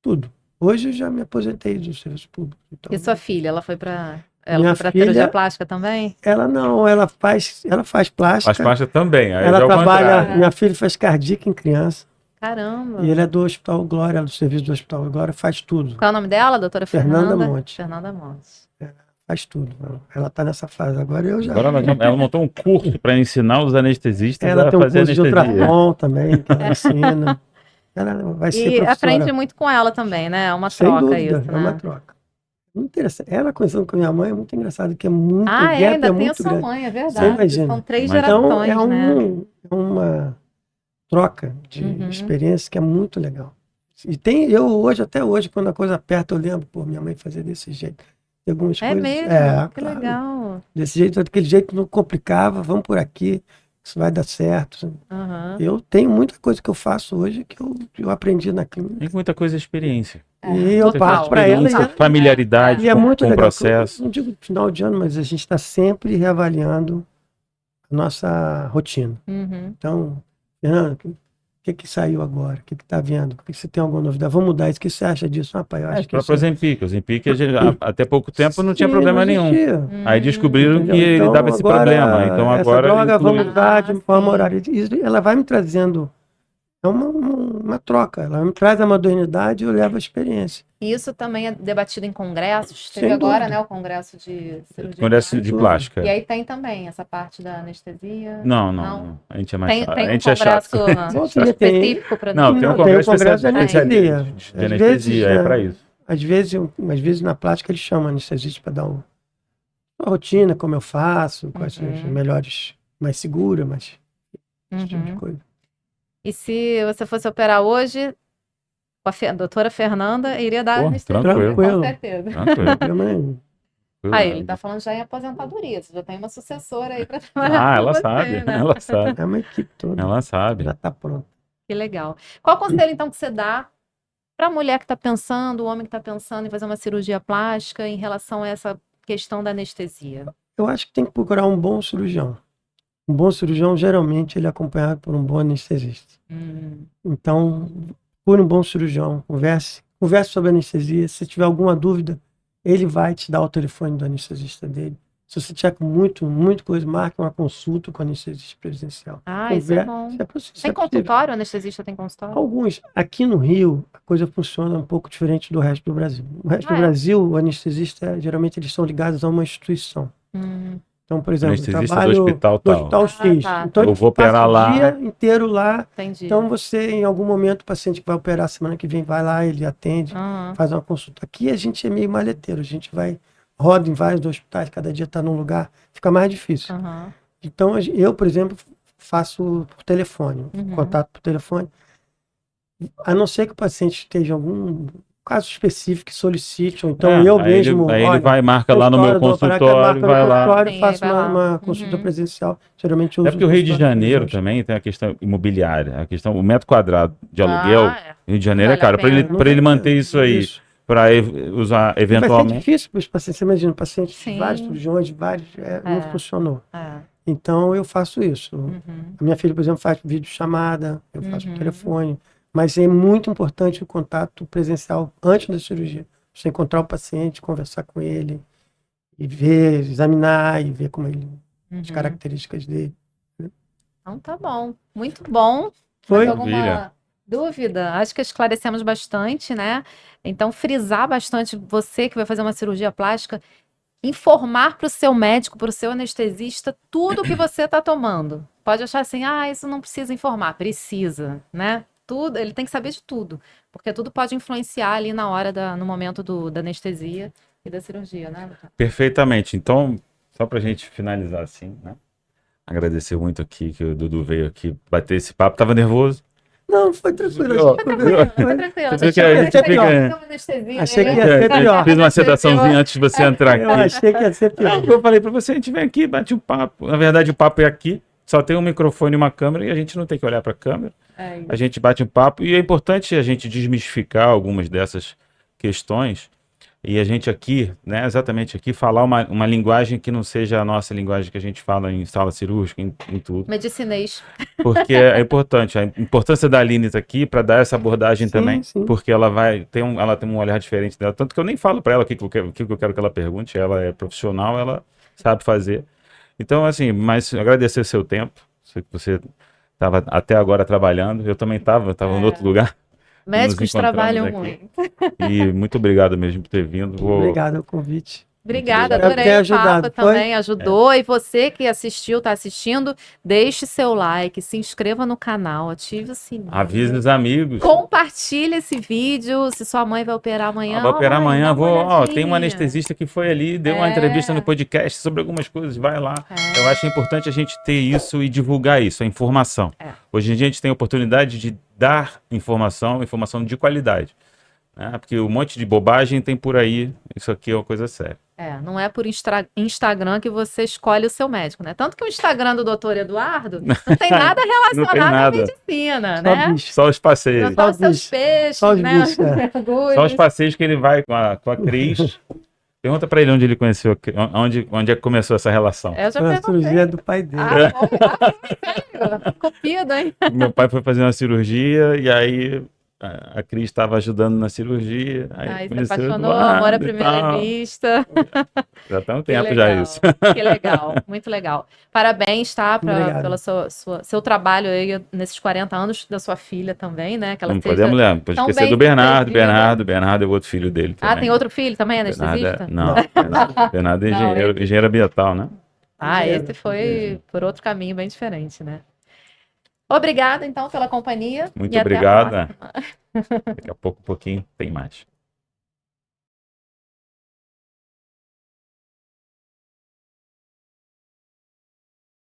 tudo. Hoje eu já me aposentei do serviço público. Então, E sua filha, ela foi para minha cirurgia filha, plástica também? ela não, ela faz Faz plástica. parte também. Aí Ela já é o trabalha, contrário. minha filha faz cardíaca em criança. Caramba. E ele é do Hospital Glória, do serviço do Hospital Glória, faz tudo. Qual é o nome dela, doutora Fernanda Monte. Fernanda Monte. Faz tudo. Ela está nessa fase. Agora eu já. Agora ela montou um curso para ensinar os anestesistas Ela a tem um fazer curso de anestesia. ultrassom também, que ela ensina. Ela vai ser E professora. aprende muito com ela também, né? É uma Sem troca dúvida, isso, é né? uma troca. Muito interessante. Ela conversando com a minha mãe é muito engraçado, que é muito. O gap ainda é tem a muito sua grande. mãe, é Você verdade. imagina. São 3 Então, gerações, né? é uma troca de experiência que é muito legal. E até hoje, quando a coisa aperta, eu lembro, pô, minha mãe fazia desse jeito. Tem algumas É coisas. mesmo? Que Claro. legal. Desse jeito, daquele jeito não complicava, vamos por aqui, isso vai dar certo. Uhum. Eu tenho muita coisa que eu faço hoje que eu aprendi na clínica. Tem muita coisa de experiência. E eu Total. passo para ela. Experiência, familiaridade E é muito com o legal. processo. Não digo final de ano, mas a gente está sempre reavaliando a nossa rotina. Uhum. Então, Fernando, o que saiu agora? O que está vendo? O que você tem alguma novidade? Vamos mudar isso. O que você acha disso? Rapaz, eu acho que O isso... Ozempic. O Ozempic, até pouco tempo não tinha Sim, problema não nenhum. existia. Aí descobriram Entendeu? que ele Então, dava esse agora, problema. Então essa agora droga inclui. vamos usar de forma sim. horária. Isso, ela vai me trazendo. É uma troca. Ela me traz a modernidade e eu levo a experiência. E isso também é debatido em congressos. Teve Sem agora, dúvida. né, o congresso de cirurgia Congresso plástica. de plástica. E aí tem também essa parte da anestesia. Não. A gente é mais chato. Tem A um gente é chato. congresso específico para Não, tem um Tem o congresso congresso de especialista anestesia. de anestesia, é para isso. Às vezes na prática eles chamam anestesista para dar uma rotina, como eu faço, quais são as melhores, mais seguras, mais esse tipo de coisa. E se você fosse operar hoje, a doutora Fernanda iria dar anestesia. Tranquilo. Com certeza. Tranquilo. Aí, ele tá falando já em aposentadoria. Você já tem uma sucessora aí para trabalhar com ela você, sabe, né? ela sabe. É uma equipe toda. Ela sabe. Já está pronta. Que legal. Qual conselho, então, que você dá para a mulher que está pensando, o homem que está pensando em fazer uma cirurgia plástica em relação a essa questão da anestesia? Eu acho que tem que procurar um bom cirurgião. Um bom cirurgião, geralmente, ele é acompanhado por um bom anestesista. Então, procure um bom cirurgião, converse sobre anestesia. Se tiver alguma dúvida, ele vai te dar o telefone do anestesista dele. Se você tiver com muito coisa, marque uma consulta com o anestesista presencial. Isso é bom. Tem consultório? O anestesista tem consultório? Alguns. Aqui no Rio, a coisa funciona um pouco diferente do resto do Brasil. No resto do Brasil, o anestesista, geralmente, eles são ligados a uma instituição. Então, por exemplo, eu trabalho do hospital X. Tá. Então, eu vou operar lá. O dia inteiro lá. Entendi. Então, você, em algum momento, o paciente que vai operar semana que vem, vai lá, ele atende, faz uma consulta. Aqui, a gente é meio malheteiro. A gente roda em vários hospitais, cada dia está num lugar, fica mais difícil. Então, eu, por exemplo, faço por telefone, contato por telefone. A não ser que o paciente esteja em algum caso específico que solicite, ou então eu mesmo... Ele vai, marca lá no meu consultório, vai lá. Faço uma consulta presencial. Geralmente eu uso porque o Rio de Janeiro também tem a questão imobiliária, o metro quadrado de aluguel, Rio de Janeiro é caro. Para ele manter isso aí, para usar eventualmente... Vai ser difícil para os pacientes. Você imagina, pacientes de vários cirurgiões, não funcionou. Então, eu faço isso. A minha filha, por exemplo, faz videochamada, eu faço por telefone. Mas é muito importante o contato presencial antes da cirurgia. Você encontrar o paciente, conversar com ele, e ver, examinar, e ver como as características dele. Então, tá bom. Muito bom. Foi? Dúvida? Acho que esclarecemos bastante, né? Então, frisar bastante você que vai fazer uma cirurgia plástica, informar para o seu médico, para o seu anestesista, tudo que você está tomando. Pode achar assim, isso não precisa informar. Precisa, né? Tudo, ele tem que saber de tudo, porque tudo pode influenciar ali na hora, no momento da anestesia e da cirurgia, né? Perfeitamente. Então, só para a gente finalizar assim, né? Agradecer muito aqui que o Dudu veio aqui bater esse papo. Tava nervoso? Não, foi tranquilo. Foi tranquilo. Achei que ia ser pior. Fiz uma sedaçãozinha antes de você entrar aqui. Eu achei que ia ser pior. Eu falei para você, a gente vem aqui, bate um papo. Na verdade, o papo é aqui. Só tem um microfone e uma câmera e a gente não tem que olhar para a câmera. A gente bate um papo e é importante a gente desmistificar algumas dessas questões e a gente aqui, né, exatamente aqui, falar uma linguagem que não seja a nossa linguagem que a gente fala em sala cirúrgica, em tudo. Medicinês. Porque é importante, a importância da Aline tá aqui para dar essa abordagem também, porque ela tem um olhar diferente dela, tanto que eu nem falo para ela o que eu quero que ela pergunte, ela é profissional, ela sabe fazer. Então, assim, mas agradecer o seu tempo, sei que você estava até agora trabalhando, eu também estava em outro lugar. Médicos trabalham muito. E muito obrigado mesmo por ter vindo. Obrigado pelo convite. Obrigada, adorei o papo também, ajudou. E você que assistiu, está assistindo, deixe seu like, se inscreva no canal, ative o sininho. Avise os amigos. Compartilhe esse vídeo, se sua mãe vai operar amanhã. Vai operar amanhã, tem uma anestesista que foi ali, deu uma entrevista no podcast sobre algumas coisas, vai lá. Eu acho importante a gente ter isso e divulgar isso, a informação. Hoje em dia a gente tem a oportunidade de dar informação de qualidade. Né? Porque um monte de bobagem tem por aí, isso aqui é uma coisa séria. Não é por Instagram que você escolhe o seu médico, né? Tanto que o Instagram do Dr. Eduardo não tem nada relacionado à medicina, né? Só os passeios. Só os seus peixes, né? Só os passeios que ele vai com a Cris. Pergunta pra ele onde ele conheceu, onde é que começou essa relação. Eu já perguntei. A cirurgia do pai dele. Copido, hein? Meu pai foi fazer uma cirurgia e aí a Cris estava ajudando na cirurgia. Aí se apaixonou, amor à primeira vista. Já tá um tempo já isso. Que legal, muito legal. Parabéns, tá? Pelo seu trabalho aí nesses 40 anos da sua filha também, né? Que ela não podemos lembrar, pode esquecer do Bernardo. Bernardo é o outro filho dele também. Tem outro filho também, anestesista? Bernardo é engenheiro ambiental, né? Esse foi por outro caminho bem diferente, né? Obrigada, então, pela companhia. Muito obrigada. Daqui a pouco, um pouquinho, tem mais.